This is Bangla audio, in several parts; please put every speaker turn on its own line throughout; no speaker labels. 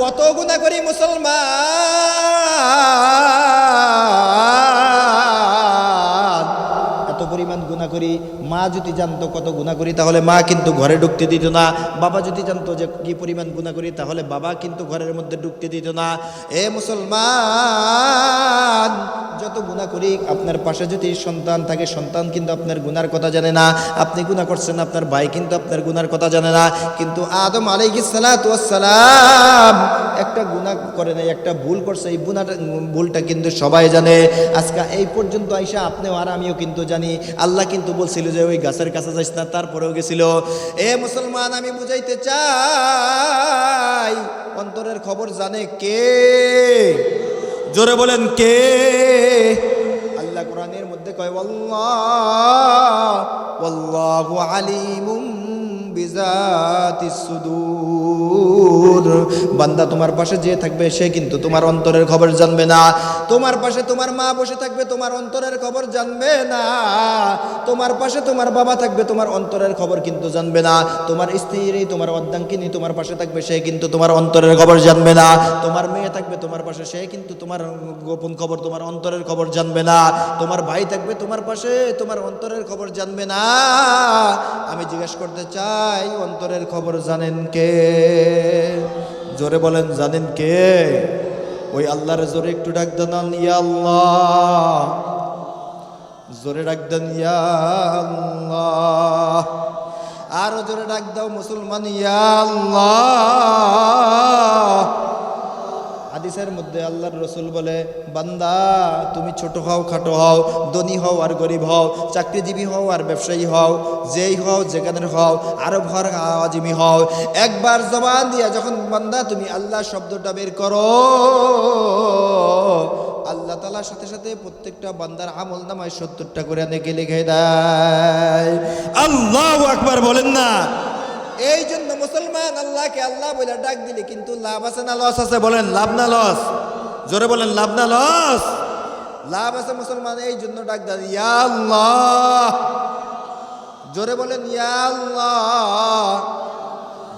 কত গুনাহ করি মুসলমান, এত পরিমাণ গুনাহ করি। মা যদি জানতো কত গুনাহ করি তাহলে মা কিন্তু ঘরে ঢুকতে দিত না। বাবা যদি জানতো যে কি পরিমাণ গুনাহ করি তাহলে বাবা কিন্তু ঘরের মধ্যে ঢুকতে দিত না। এ মুসলমান, যত গুনাহ করি আপনার পাশে যদি সন্তান থাকে, সন্তান কিন্তু আপনার গুনার কথা জানে না। আপনি গুনাহ করছেন, আপনার ভাই কিন্তু আপনার গুনার কথা জানে না। কিন্তু আদম আলাইহিস সালাতু ওয়াস সালাম একটা গুনাহ করে নাই, একটা ভুল করছে। এই ভুলটা কিন্তু সবাই জানে। আজকে এই পর্যন্ত আইসা আপনিও আর আমিও কিন্তু জানি। আল্লাহ কিন্তু বলছিল যে ওই গাছের কাছে যাইস না, তারপরেও গেছিল। এ মুসলমান, আমি বুঝাইতে চাই, অন্তরের খবর জানে কে? জোরে বলেন কে? আল্লাহ কোরআনের মধ্যে কয় ওয়াল্লাহু আলিমুম বিজাতিস সুদূর। বান্দা, তোমার পাশে যে থাকবে সে কিন্তু তোমার অন্তরের খবর জানবে না। তোমার পাশে তোমার মা বসে থাকবে, তোমার অন্তরের খবর জানবে না। তোমার পাশে তোমার বাবা থাকবে, তোমার অন্তরের খবর কিন্তু জানবে না। তোমার স্ত্রী, তোমার অর্ধাঙ্গিনী তোমার পাশে থাকবে, সে কিন্তু তোমার অন্তরের খবর জানবে না। তোমার মেয়ে থাকবে তোমার পাশে, সে কিন্তু তোমার গোপন খবর, তোমার অন্তরের খবর জানবে না। তোমার ভাই থাকবে তোমার পাশে, তোমার অন্তরের খবর জানবে না। আমি জিজ্ঞেস করতে চাই, অন্তরের খবর জানেন কে? জোরে বলেন, জানেন কে? ওই আল্লাহর জোরে একটু ডাক দেন, ইয়া আল্লাহ। জোরে ডাক দেন, ইয়া আল্লাহ। আরো জোরে ডাক দাও মুসলমান, ইয়া আল্লাহ। হাদিসের মধ্যে আল্লাহর রাসূল বলে, বান্দা তুমি ছোট হও খাটো হও, ধনী হও আর গরিব হও, চাকরিজীবী হও আর ব্যবসায়ী হও, যেই হও যেখানের হও, আরব হও আওয়াজিমি হও, একবার জবান দিয়া যখন বান্দা তুমি আল্লাহ শব্দটা বের করো, আল্লাহ তাআলার সাথে সাথে প্রত্যেকটা বান্দার আমল নামায় 70টা করে নেকি লিখে দেয়। আল্লাহু আকবার বলেন না? এই জন্য মুসলমান, আল্লাহকে আল্লাহ বলে ডাক দিলে কিন্তু লাভ আছে না লস আছে? বলেন, লাভ না লস? জোরে বলেন, লাভ না লস? লাভ আছে মুসলমান। এই জন্য ডাক দেন, ইয়া আল্লাহ। জোরে বলেন, ইয়া আল্লাহ।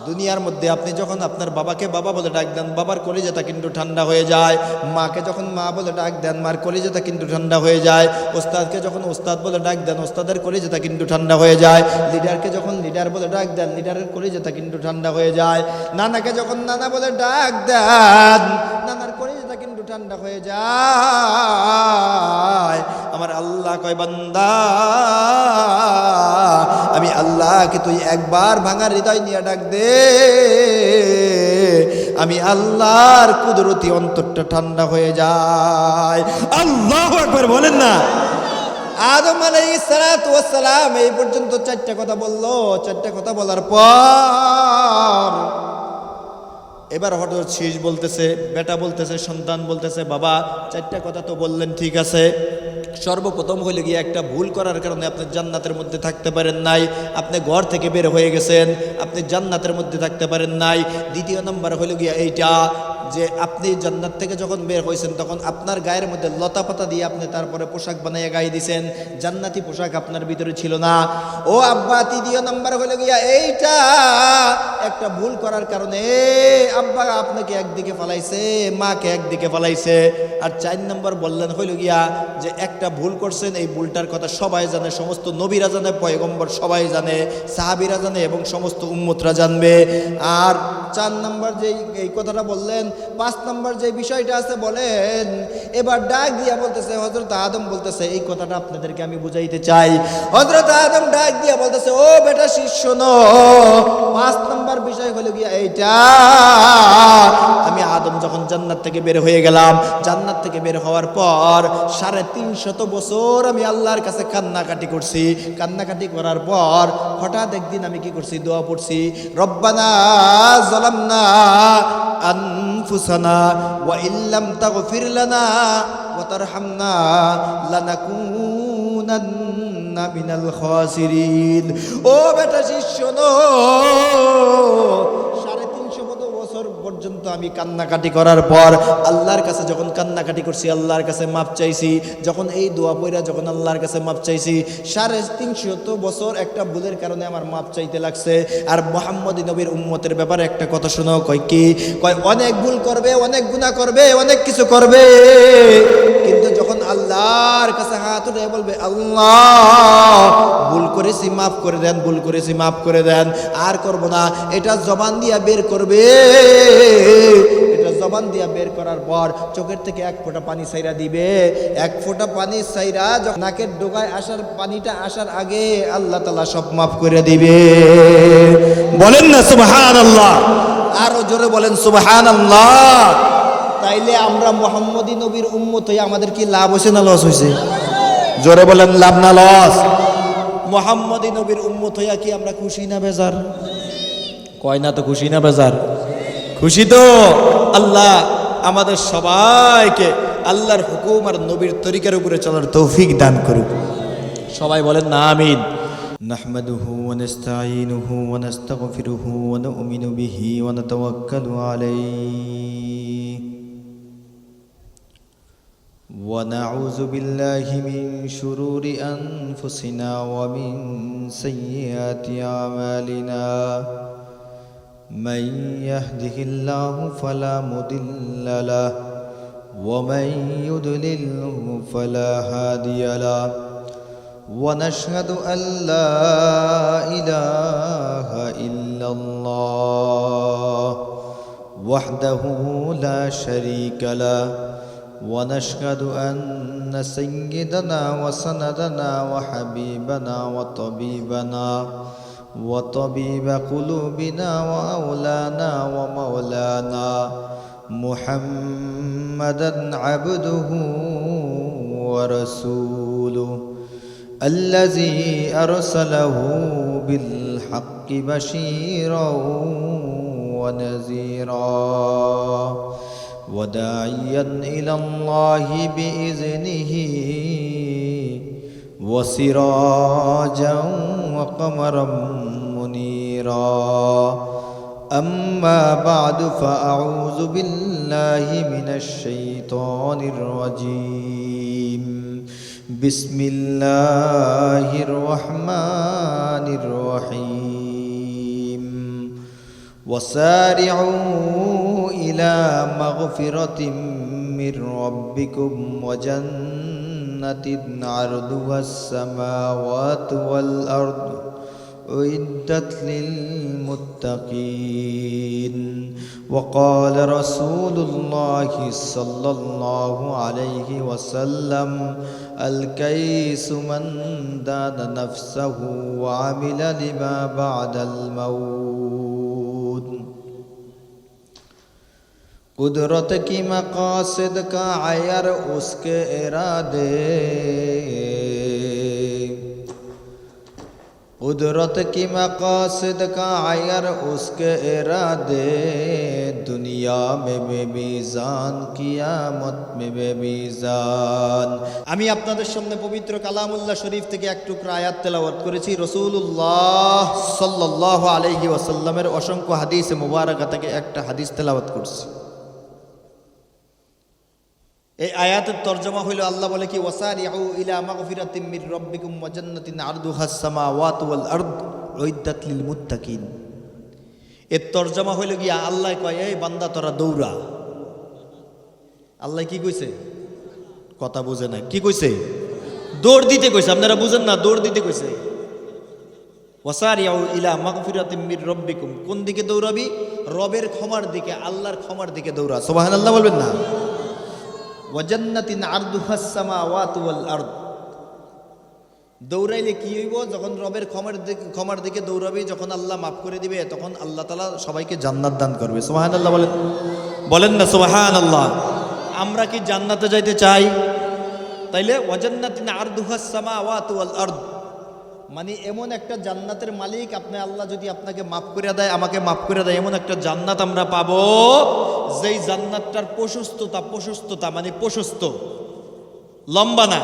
দুনিয়ার মধ্যে আপনি যখন আপনার বাবাকে বাবা বলে ডাক দেন, বাবার কলিজাটা কিন্তু ঠান্ডা হয়ে যায়। মাকে যখন মা বলে ডাক দেন, মার কলিজাটা কিন্তু ঠান্ডা হয়ে যায়। ওস্তাদকে যখন ওস্তাদ বলে ডাক দেন, ওস্তাদের কলিজাটা কিন্তু ঠান্ডা হয়ে যায়। লিডারকে যখন লিডার বলে ডাক দেন, লিডারের কলিজাটা কিন্তু ঠান্ডা হয়ে যায়। নানাকে যখন নানা বলে ডাক দেন, নানার কলিজাটা কিন্তু ঠান্ডা হয়ে যায়। আমার আল্লাহ কয়, বান্দা আমি আল্লাহকে তুই একবার ভাঙা হৃদয় নিয়ে ডাক দে, আমি আল্লাহর কুদরতি অন্তরটা ঠান্ডা হয়ে যায়। আল্লাহু আকবার বলেন না? আদম আলাইহিস সালাতু ওয়াস সালাম এই পর্যন্ত 4টা কথা বললো। 4টা কথা বলার পর এবার হঠাৎ শীষ বলতেছে, বেটা বলতেছে, সন্তান বলতেছে, বাবা 4টা কথা তো বললেন, ঠিক আছে। সর্বপ্রথম হইলে গিয়ে একটা ভুল করার কারণে আপনি জান্নাতের মধ্যে থাকতে পারেন নাই। আপনি ঘর থেকে বের হয়ে গেছেন, আপনি জান্নাতের মধ্যে থাকতে পারেন নাই। দ্বিতীয় নম্বর হইল গিয়া এইটা যে আপনি জান্নাত থেকে যখন বের হয়েছেন তখন আপনার গায়ের মধ্যে লতা পাতা দিয়ে আপনি তারপরে পোশাক বানাইয়া গায়ে দিয়েছেন, জান্নাতি পোশাক আপনার ভিতরে ছিল না। ও আব্বা, তৃতীয় নম্বর হইল গিয়া এইটা একটা ভুল করার কারণে আব্বা আপনাকে একদিকে ফালাইছে, মাকে একদিকে ফালাইছে। আর 4 নম্বর বললেন হইল গিয়া যে একটা ভুল করছেন, এই ভুলটার কথা সবাই জানে, সমস্ত নবীরা জানে, পয়গম্বর সবাই জানে, সাহাবীরা জানে এবং সমস্ত উম্মতরা জানবে। আর 4 নম্বর যে এই কথাটা বললেন, 5 নম্বর যে বিষয়টা আছে বলেন। এবার ডাক দিয়া বলতেছে, হযরত আদম বলতেছে, এই কথাটা আপনাদেরকে আমি বুঝাইতে চাই। হযরত আদম ডাক দিয়া বলতেছে, ও বেটা শিষ্য শোনো, 5 নম্বর বিষয় হলো গিয়া এইটা, আমি আদম যখন জান্নাত থেকে বের হয়ে গেলাম, জান্নাত থেকে বের হওয়ার পর 350 বছর আমি আল্লাহর কাছে কান্নাকাটি করছি। কান্নাকাটি করার পর হঠাৎ একদিন আমি কি করছি, দোয়া পড়ছি, রব্বানা যালামনা আনফুসানা ওয়া ইল্লাম তাগফির লানা ওয়া তারহামনা লানাকুনান্না মিনাল খাসিরিন। ও বেটা শিষ্য, 350 বছর পর্যন্ত পর্যন্ত আমি কান্নাকাটি করার পর আল্লাহর কাছে যখন কান্নাকাটি করছি, আল্লাহর কাছে মাপ চাইছি, যখন এই দোয়া পড়া যখন আল্লাহর কাছে মাপ চাইছি, 350 বছর একটা ভুলের কারণে আমার মাপ চাইতে লাগছে। আর মুহাম্মদী নবীর উম্মতের ব্যাপারে একটা কথা শোনো, কয় কি, কয় অনেক ভুল করবে, অনেক গুনাহ করবে, অনেক কিছু করবে, কিন্তু যখন আল্লাহর কাছে হাত উঠে বলবে আল্লাহ ভুল করেছি মাফ করে দেন, ভুল করেছি মাফ করে দেন, আর করব না, এটা জবান দিয়া বের করবে। এটা জবান দিয়া বের করার পর চোখের থেকে এক ফোঁটা পানি ছাইরা দিবে। এক ফোঁটা পানি ছাইরা যখন নাকের ডোকায় আসার পানিটা আসার আগে আল্লাহ তাআলা সব মাফ করে দিবে। বলেন না সুবহানাল্লাহ, আরো জোরে বলেন সুবহানাল্লাহ। তাইলে আমরা মুহাম্মদী নবীর উম্মত হয়ে আমাদের কি লাভ হয়েছে না লস হয়েছে? জোরে বলেন লাভ না লস? মুহাম্মদী নবীর উম্মত হইয়া কি আমরা খুশি না বেজার? কয় না তো খুশি না বেজার? খুশি তো। আল্লাহ আমাদের সবাইকে আল্লাহর হুকুম আর নবীর তরিকার উপরে চলার তৌফিক দান করুক। সবাই বলেন না আমিন। নাহমাদুহু ওয়া নাস্তাঈনুহু ওয়া নাস্তাগফিরুহু ওয়া নু'মিনু বিহি ওয়া নাতাওয়াক্কালু আলাইহি ওয়া নাউযু বিল্লাহি মিন শুরুরি আনফুসিনা ওয়া মিন সাইয়্যাতি আমালিনা। من يهده الله فلا مضل له ومن يضلله فلا هادي له ونشهد أن لا إله إلا الله وحده لا شريك له ونشهد أن سيدنا وسندنا وحبيبنا وطبيبنا وطبيب قلوبنا وأولانا ومولانا محمدا عبده ورسوله الذي أرسله بالحق بشيرا ونذيرا وداعيا إلى الله بإذنه وسراجا وقمرا منيرا. أما بعد فأعوذ بالله من الشيطان الرجيم. بسم الله الرحمن الرحيم. وسارعوا إلى مغفرة من ربكم وجنة عرضها السماوات والأرض أعدت للمتقين. وقال رسول الله صلى الله عليه وسلم الكيس من دان نفسه وعمل لما بعد الموت. कुदरत की मकासद का आयर उसके इरादे, कुदरत की मकासद का आयर उसके इरादे, दुनिया में बेमीजान कियामत में बेमीजान। আমি আপনাদের সামনে পবিত্র কালামুল্লাহ শরীফ থেকে এক টুকরা আয়াত তেলাওয়াত করেছি। রাসূলুল্লাহ সাল্লাল্লাহু আলাইহি ওয়াসাল্লামের অসংখ্য হাদিসে মুবারাকা থেকে একটা হাদিস তেলাওয়াত করছি। এই আয়াতের তরজমা হইল, আল্লাহ বলে কি, ওয়াসারিউ ইলা মাগফিরাতিম মির রাব্বিকুম ওয়া জান্নাতিন আরদুহাস সামাওয়াতু ওয়াল আরদ উইদ্দাত লিল মুত্তাকিন। এর তরজমা হইল গিয়া, আল্লাহ কয়, এই বান্দা তোরা দৌড়া। আল্লাহ কি কইছে? কথা বুঝে না, কি কইছে? দৌড় দিতে কইছে। আপনারা বুঝেন না, দৌড় দিতে কইছে। ওয়াসারিউ ইলা মাগফিরাতিম মির রাব্বিকুম, কোন দিকে দৌড়াবি? রবের ক্ষমার দিকে, আল্লাহর ক্ষমার দিকে দৌড়া। সুবহানাল্লাহ বলবেন না? ওয়াজান্নাতিন আরদুহাস সামাওয়াতু ওয়াল আরদ, দৌড়াইলে কি হইব? যখন রবের ক্ষমার দিকে দৌড়াবি, যখন আল্লাহ মাফ করে দিবে, তখন আল্লাহ তাআলা সবাইকে জান্নাত দান করবে। সুবহানাল্লাহ বলেন, বলেন না সুবহানাল্লাহ? আমরা কি জান্নাতে যাইতে চাই? তাইলে ওয়াজান্নাতিন আরদুহাস সামাওয়াতু ওয়াল আরদ মানে এমন একটা জান্নাতের মালিক আপনি, আল্লাহ যদি আপনাকে মাফ করে দেয়, আমাকে মাফ করে দেয়, এমন একটা জান্নাত আমরা পাবো, যেই জান্নাতটার প্রশস্ততা মানে প্রশস্ত, লম্বা না।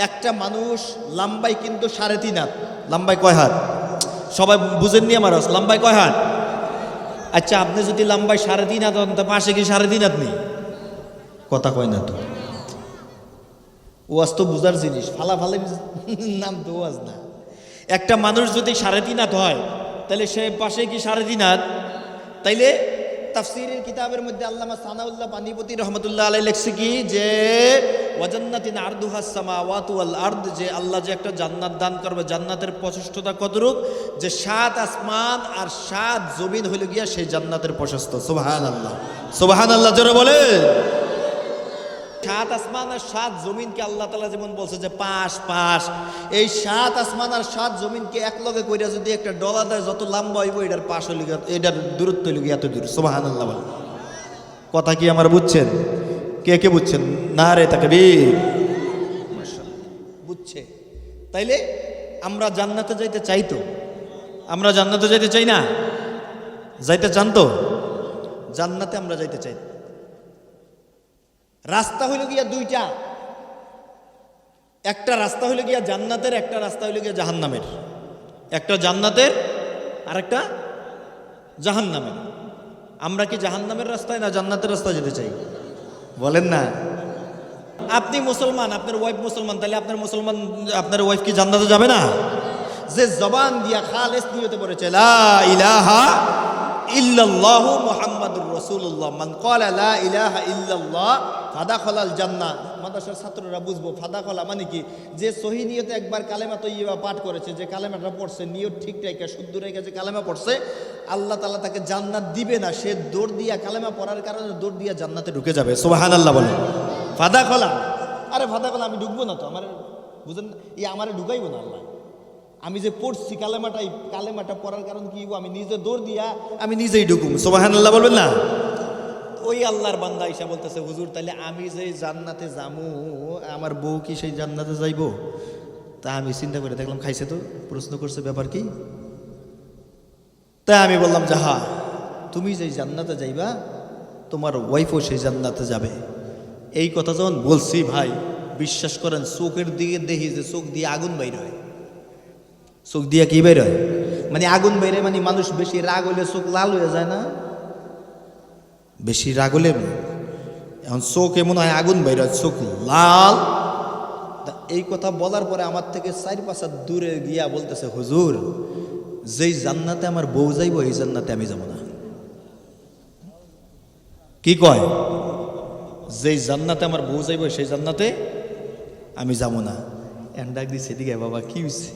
একটা মানুষ লম্বাই কিন্তু 3.5 হাত। লম্বাই কয় হাত? সবাই বুঝেননি আমার? লম্বাই কয় হাত? আচ্ছা আপনি যদি লম্বায় 3.5 হাত হন তা পাশে কি 3.5 হাত নেই? কথা কয় না তো। ওয়াজ তো বুঝার জিনিস, ফালাফালি নাম তো ওয়াজ না। একটা মানুষ যদি 3.5 হাত হয় তাহলে সে পাশে কি 3.5 হাত? তাইলে তাফসীরের কিতাবের মধ্যে আল্লামা সানাউল্লাহ পানিপতি রহমতুল্লাহ আলাইহি লিখছে কি যে ওয়াজান্নাতিন আরদুহাস সামাওয়াতু ওয়াল আরদ, যে আল্লাহ যে একটা জান্নাত দান করবে, জান্নাতের প্রশস্ততা কতটুক? যে 7 আসমান আর 7 জমিন হইল গিয়া সেই জান্নাতের প্রশস্ত। সুবহানাল্লাহ, সুবহানাল্লাহ জোরে বলে। 7 আসমান আর 7 জমিনকে আল্লাহ তাআলা যেমন বলছে যে পাশ পাশ, এই 7 আসমান আর 7 জমিনকে একলগে কইরা যদি একটা ডলা দেয়, যত লম্বা হইব এটার পাশ হইল গিয়া, এটার দূরত্ব হইল গিয়া এত দূর। সুবহানাল্লাহ বলে। কথা কি আমার বুঝছেন? কে কে বুঝছেন? নারে তাকবীর। মাশাআল্লাহ, বুঝছে। তাইলে আমরা জান্নাতে যাইতে চাই তো? আমরা জান্নাতে যাইতে চাই না? যাইতে চান তো? জান্নাতে আমরা যাইতে চাই। রাস্তা হইল গিয়া দুইটা, একটা রাস্তা হইল গিয়া জান্নাতের, একটা রাস্তা হইল গিয়া জাহান্নামের। একটা জান্নাতের আর একটা জাহান্নামের। আমরা কি জাহান্নামের রাস্তায় না জান্নাতের রাস্তায় যেতে চাই? বলেন না। আপনি মুসলমান, আপনার ওয়াইফ মুসলমান, তাহলে আপনার ওয়াইফ কি জান্নাতে যাবে না? যে জবান দিয়া খালেস নিয়তে পড়েছে লা ইলাহা ইল্লাল্লাহু মুহাম্মাদুর রাসূলুল্লাহ, মান ক্বালা লা ইলাহা ইল্লাল্লাহ ফাদাখালাল জান্নাহ। মাদ্রাসার ছাত্ররা বুঝবো ফাদাখালা মানে কি? যে সহি নিয়তে একবার কালেমা তয়্যিবা পাঠ করেছে, যে কালেমাটা পড়ছে নিয়ত ঠিক রেখে শুদ্ধ রেখে যে কালেমা পড়ছে, আল্লাহ তাআলা তাকে জান্নাত দিবে না, সে দৌড় দিয়া কালেমা পড়ার কারণে দৌড় দিয়া জান্নাতে ঢুকে যাবে। সুবহানাল্লাহ বলে। ফাদাখালা, আরে ফাদাখালা আমি ঢুকবো না তো, আমার বুঝেন, আমারে ঢুকাইবো না আল্লাহ। আমি যে পড়ছি কালেমাটা পড়ার কারণ কি? আমি নিজে দৌড় দিয়া আমি নিজেই ঢুকুম। সুবহানাল্লাহ বলবেন না? ওই আল্লাহর বান্দা আইসা বলতেছে হুজুর তাহলে আমি যে জান্নাতে যামু, আমার বউ কি সেই জান্নাতে যাইবো? তা আমি চিন্তা করে দেখলাম খাইছে তো, প্রশ্ন করছে ব্যাপার কি? তাই আমি বললাম যাহা, তুমি যে জান্নাতে যাইবা তোমার ওয়াইফও সেই জান্নাতে যাবে। এই কথা যখন বলছি ভাই, বিশ্বাস করেন চোখের দিকে দেখি যে চোখ দিয়ে আগুন বাইর হয়। চোখ দিয়ে কি বের হয়? মানে আগুন বের হয়, মানে মানুষ বেশি রাগ হইলে চোখ লাল হয়ে যায় না? বেশি রাগ হলে এখন চোখ এমন হয় আগুন বের হয়, চোখ লাল। এই কথা বলার পরে আমার থেকে 4-5 হাত দূরে গিয়া বলতেছে হুজুর, যেই জান্নাতে আমার বউ যাইব এই জান্নাতে আমি যাব না। কি কয়? যেই জান্নাতে আমার বউ যাইব সেই জান্নাতে আমি যাব না। ডাক দিছে এদিকে, বাবা কি হয়েছে?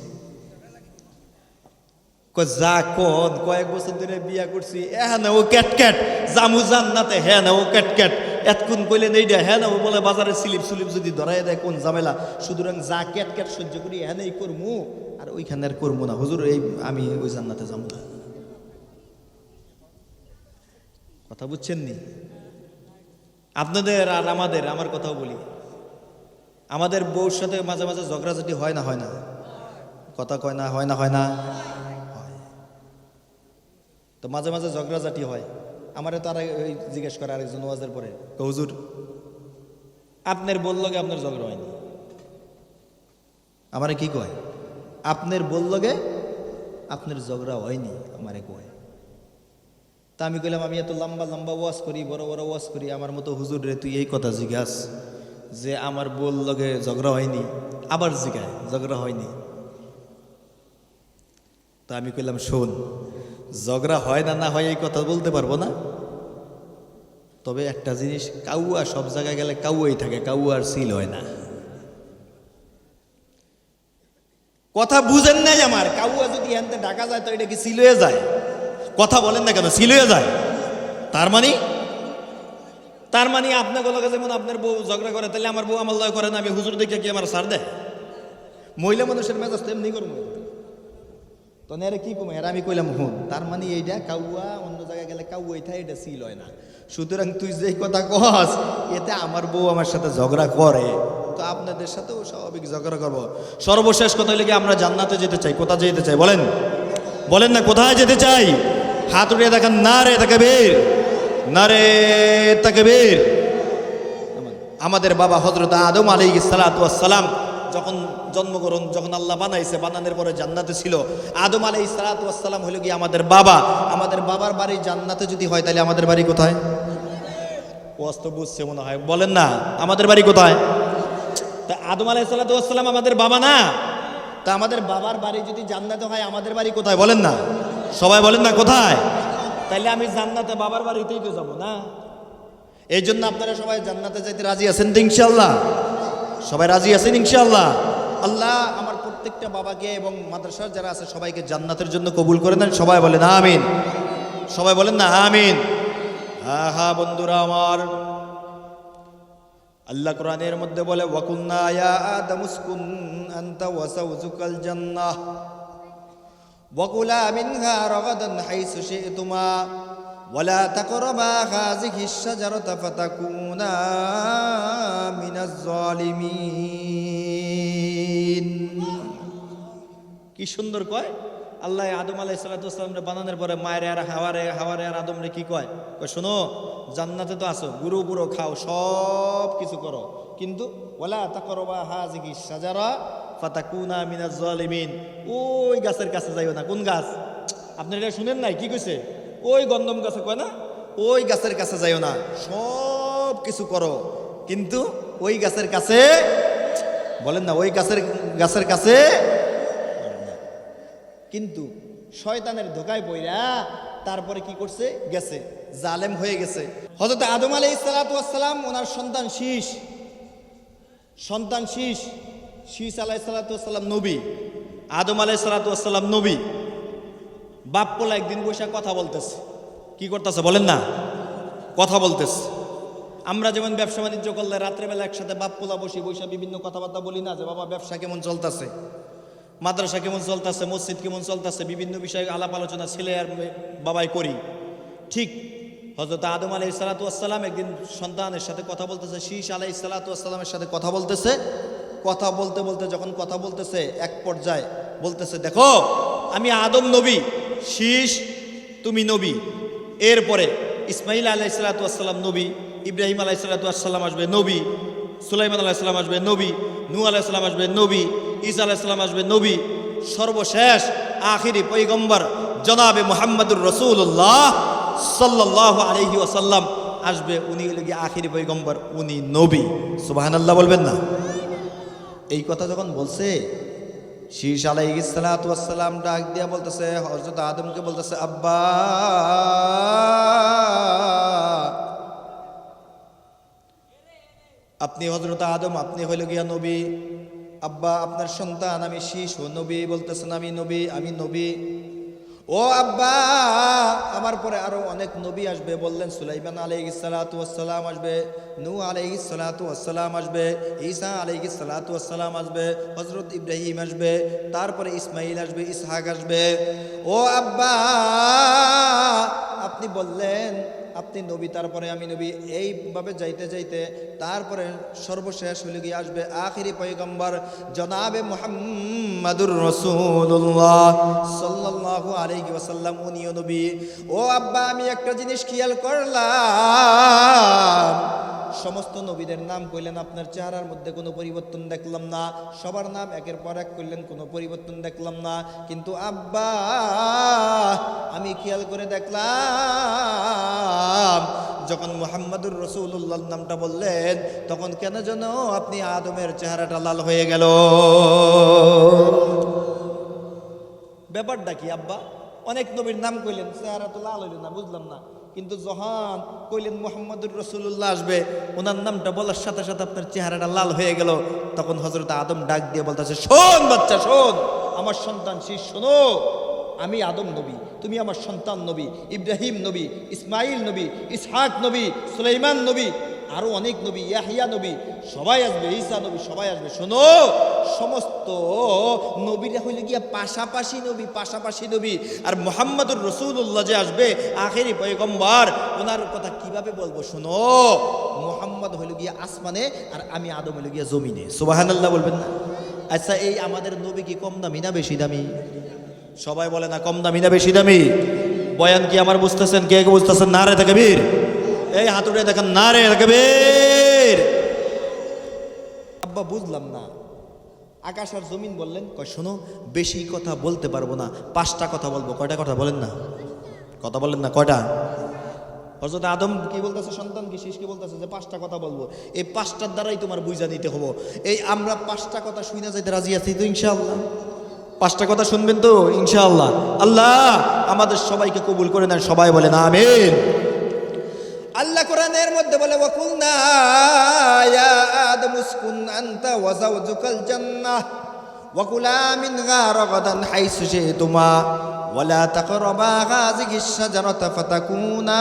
যা কন কয়েক বছর ধরে বিয়া করছি, হ্যাঁ না ও ক্যাট জামু জান্নাতে, হ্যাঁ না ও ক্যাট এতক্ষণ কইলেন এইটা, হ্যাঁ না ও বলে বাজারে স্লিপ যদি ধরাই দেয় কোন ঝামেলা। সুতরাং যা ক্যাট সহ্য করি হ্যাঁ এই করমু, আর ওইখানে আর করবো না হুজুর, এই আমি ওই জান্নাতে যাবো না। কথা বুঝছেন নি? আপনাদের আর আমার কথাও বলি, আমাদের বউর সাথে মাঝে মাঝে ঝগড়াঝাটি হয় না? হয় না? কথা কয় না? হয় না? হয় না? তো মাঝে মাঝে ঝগড়াঝাটি হয়। আমারে তো আর জিজ্ঞেস করে আরেকজন ওয়াজের পরে, হুজুর আপনার বললগে আপনার ঝগড়া হয়নি? আমারে কি কয়? আপনার বললগে আপনার ঝগড়া হয়নি আমারে কয়। তা আমি কইলাম আমি এত লম্বা ওয়াজ করি, বড় ওয়াজ করি, আমার মতো হুজুর রে তুই এই কথা জিজ্ঞাস যে আমার বললগে ঝগড়া হয়নি, আবার জিজ্ঞায় ঝগড়া হয়নি। তা আমি কইলাম শোন, ঝগড়া হয় না হয় এই কথা বলতে পারবো না, তবে একটা জিনিস, কাউয়া সব জায়গায় গেলে কাউয়াই থাকে, কাউয়া আর সিল হয় না। কথা বুঝেন নাই আমার? কাউয়া যদি এনতে ঢাকা যায় তো এটা কি সিল হয়ে যায়? কথা বলেন না কেন? সিল হয়ে যায়। তার মানে আপনার লগে যেমন আপনার বউ ঝগড়া করে, তাহলে আমার বউ আমার লয় করে না, আমি হুজুর দেখে কি আমার সার দেয়? মহিলা মানুষের মেজাজ তো এমনি করবো। তো এরা কি কমে এরা আমি কইলাম হুন, তার মানে এইটা কাউয়া অন্য জায়গায় গেলে কাউয়াই থাকে, এটা সিল হয় না। সুতরাং তুই যে কথা কস এতে আমার বউ আমার সাথে ঝগড়া করে, তো আপনাদের সাথেও স্বাভাবিক ঝগড়া করবো। সর্বশেষ কথা হলে কি আমরা জান্নাতে যেতে চাই। কোথায় যেতে চাই বলেন না? কোথায় যেতে চাই? হাত উঠিয়ে দেখেন, নারে তাকবীর, নারে তাকবীর। আমাদের বাবা হযরত আদম আলাইহিস সালাতু ওয়াস সালাম যখন জন্মগ্রহণ যখন আল্লাহ বানাইছে, বানানোর পরে জান্নাতে ছিল। আদম আলাইহিস সালাতু ওয়াস সালাম হলো কি আমাদের বাবা। আমাদের বাবার বাড়ি জান্নাতে যদি হয় তাহলে আমাদের বাড়ি কোথায়? ওয়াজ তো বুঝছে মনে হয়, বলেন না আমাদের বাড়ি কোথায়? তা আদম আলাইহিস সালাতু ওয়াস সালাম আমাদের বাবা না? তা আমাদের বাবার বাড়ি যদি জান্নাতে হয় আমাদের বাড়ি কোথায় বলেন না? সবাই বলেন না কোথায়? তাইলে আমি জান্নাতে বাবার বাড়িতেই তো যাবো না? এই জন্য আপনারা সবাই জান্নাতে যাইতে রাজি আছেন তো ইনশাআল্লাহ? সবাই রাজি আছেন ইনশাআল্লাহ? আল্লাহ আমার প্রত্যেকটা বাবাকে এবং মাদ্রাসার যারা আছে সবাইকে জান্নাতের জন্য কবুল করে দেন। সবাই বলেন আমিন। সবাই বলেন না আমিন। হ্যাঁ বন্ধুরা আমার, আল্লাহ কোরআনের মধ্যে বলে ওয়াকুন্না ইয়া আদম উসকুন আনতা ওয়া যাওজুকাল জান্নাহ ওয়াকুলা মিনহা রাগাদান হাইসু শি'তুমা ওয়ালা তাকরাবা হাযিহিশ শাজারাতা ফাতাকুনা মিনাজ জালিমিন। কি সুন্দর কয় আল্লাহ আদম আলাইহিস সালাতু ওয়াস সালামকে বানানোর পরে মায়ের আর হাওয়ারে আর আদমরে কি কয়? কয় শোনো, জান্নাতে তো আসো, গুরু বুড়ো খাও, সব কিছু করো, কিন্তু ওয়ালা তাকরাবা হাযিহিশ শাজারা ফাতাকুনা মিনাজ জালিমিন। ওই গাছের কাছে যাইও না। কোন গাছ? আপনারা এটা শুনেন নাই? কি কইছে? ওই গন্ধম গাছে কয় না, ওই গাছের কাছে যাইও না, সব কিছু করো, কিন্তু ওই গাছের কাছে বলেন না, ওই গাছের কাছে। কিন্তু শয়তানের ধোকায় পইরা তারপরে কি করছে? গেছে, জালেম হয়ে গেছে। হযরত আদম আলাইহিস সালাতু ওয়াস সালাম ওনার সন্তান শীষ আলাইহিস সালাতু ওয়াস সালাম নবী, আদম আলাইহিস সালাতু ওয়াস সালাম নবী। বাপ পোলা একদিন বসে কথা বলতেছে। কি করতেছে বলেন না? কথা বলতেছে। আমরা যেমন ব্যবসা বাণিজ্য করলে রাত্রেবেলা একসাথে বাপ পোলা বসে বিভিন্ন কথাবার্তা বলি না, যে বাবা ব্যবসা কেমন চলতেছে, মাদ্রাসা কেমন চলতেছে, মসজিদ কেমন চলতেছে, বিভিন্ন বিষয়ে আলাপ আলোচনা ছেলে আর বাবাই করি। ঠিক হযরত আদম আলাইহিস সালাতু ওয়াস সালাম একদিন সন্তানের সাথে কথা বলতেছে, শীষ আলাইহিস সালাতু ওয়াস সালামের সাথে কথা বলতেছে। কথা বলতে বলতে যখন কথা বলতেছে, এক পর্যায়ে বলতেছে, দেখো আমি আদম নবী, শীষ তুমি নবী, এরপরে ইসমাইল আলাইহিস সালাতু ওয়াস সালাম নবী, ইব্রাহিম আলাইহিস সালাতু ওয়াস সালাম আসবে নবী, সুলাইমান আলাইহিস সালাম আসবে নবী, নূহ আলাইহিস সালাম আসবে নবী, ঈসা আলাইহিস সালাম আসবে নবী, সর্বশেষ আখিরি পয়গম্বর জনাবে মুহাম্মদুর রাসূলুল্লাহ সাল্লাল্লাহু আলাইহি ওয়াসাল্লাম আসবে। উনি হলো কি আখিরি পয়গম্বর, উনি নবী। সুবহানাল্লাহ বলবেন না? এই কথা যখন বলছে, শীষ আলাইহিস সালাতু ওয়াস সালাম ডাক দিয়া বলতেছে, হযরত আদমকে বলতেছে, আব্বা আপনি হযরত আদম, আপনি হইল গিয়া নবী। আব্বা আপনার সন্তান আমি শীষ ও নবী বলতেছেন, আমি নবী, আমি নবী। ও আব্বা আমার পরে আরো অনেক নবী আসবে, বললেন সুলাইমান আলাইহিস সালাতু ওয়াস সালাম আসবে, নূহ আলাইহিস সালাতু ওয়াস সালাম আসবে, ঈসা আলাইহিস সালাতু ওয়াস সালাম আসবে, হযরত ইব্রাহিম আসবে, তারপরে ইসমাইল আসবে, ইসহাক আসবে। ও আব্বা আপনি বললেন আপনি নবী, তারপরে আমি নবী, এইভাবে যাইতে যাইতে তারপরে সর্বশেষ হলে গিয়ে আসবে আখিরি পয়গম্বর জনাবে মুহাম্মাদুর রাসূলুল্লাহ সাল্লাল্লাহু আলাইহি ওয়াসাল্লাম, উনিও নবী। ও আব্বা আমি একটা জিনিস খেয়াল করলাম, সমস্ত নবীদের নাম কইলেন, আপনার চেহারার মধ্যে কোনো পরিবর্তন দেখলাম না, সবার নাম একের পর এক করলেন, কোনো পরিবর্তন দেখলাম না। কিন্তু আব্বা আমি খেয়াল করে দেখলাম যখন মুহাম্মাদুর রাসূলুল্লাহ নামটা বললেন তখন কেন যেন আপনি আদমের চেহারাটা লাল হয়ে গেল। ব্যাপারটা কি আব্বা? অনেক নবীর নাম কইলেন, চেহারা তো লাল হইল না, বুঝলাম না। কিন্তু যখন কইলেন মুহাম্মাদুর রাসূলুল্লাহ আসবে, ওনার নামটা বলার সাথে সাথে আপনার চেহারাটা লাল হয়ে গেল। তখন হযরত আদম ডাক দিয়ে বলতেছে, শোন বাচ্চা শোন, আমার সন্তান শীষ শোনো, আমি আদম নবী, তুমি আমার সন্তান নবী, ইব্রাহিম নবী, ইসমাইল নবী, ইসহাক নবী, সুলাইমান নবী, আরো অনেক নবী, ইয়াহইয়া নবী, সবাই আসবে, ঈসা নবী, সবাই আসবে। শোনো, সমস্ত নবীরা হইলে গিয়া পাশাপাশি নবী, পাশাপাশি নবী। আর মুহাম্মাদুর রাসূলুল্লাহ যে আসবে আখেরি পয়গম্বর, ওনার কথা কিভাবে বলবো? শোনো, মুহাম্মদ হইল গিয়া আসমানে আর আমি আদম হইল গিয়া জমিনে। সুবহানাল্লাহ বলবেন না? আচ্ছা এই আমাদের নবী কি কম দামি না বেশি দামি? সবাই বলে না কম দামি না বেশি দামি? বয়ান কি আমার বুঝতেছেন? কে কে বুঝতেছেন? নারে তাকবীর, এই হাত উঠে দেখেন, নারে তাকবীর। আব্বা বুঝলাম না, আকাশ আর জমিন বললেন, কয় শোনো, বেশি কথা বলতে পারবো না, 5টা কথা বলবো। কয়টা কথা বলেন না? কথা বলেন না, কয়টা? হযরত আদম কি বলতেছে, সন্তান কি শীষ কি বলতেছে যে 5টা কথা বলবো। এই 5টার দ্বারাই তোমার বুঝা নিতে হবো। এই আমরা 5টা কথা শুনে যাইতে রাজি আছি তো ইনশাআল্লাহ? 5টা কথা শুনবেন তো ইনশাআল্লাহ? আল্লাহ আমাদের সবাইকে কবুল করে নেন, সবাই বলেন আমিন। আল্লাহ কোরআনের মধ্যে বলে, ওয়াকুলনা ইয়া আদমু উসকুন আনতা ওয়া যাওজুকাল জান্নাহ ওয়া কুলা মিনহা রাগাদান হাইসু শি'তুমা ওয়া লা তাকরাবা হাযিহিশ শাজারাতা ফাতাকুনা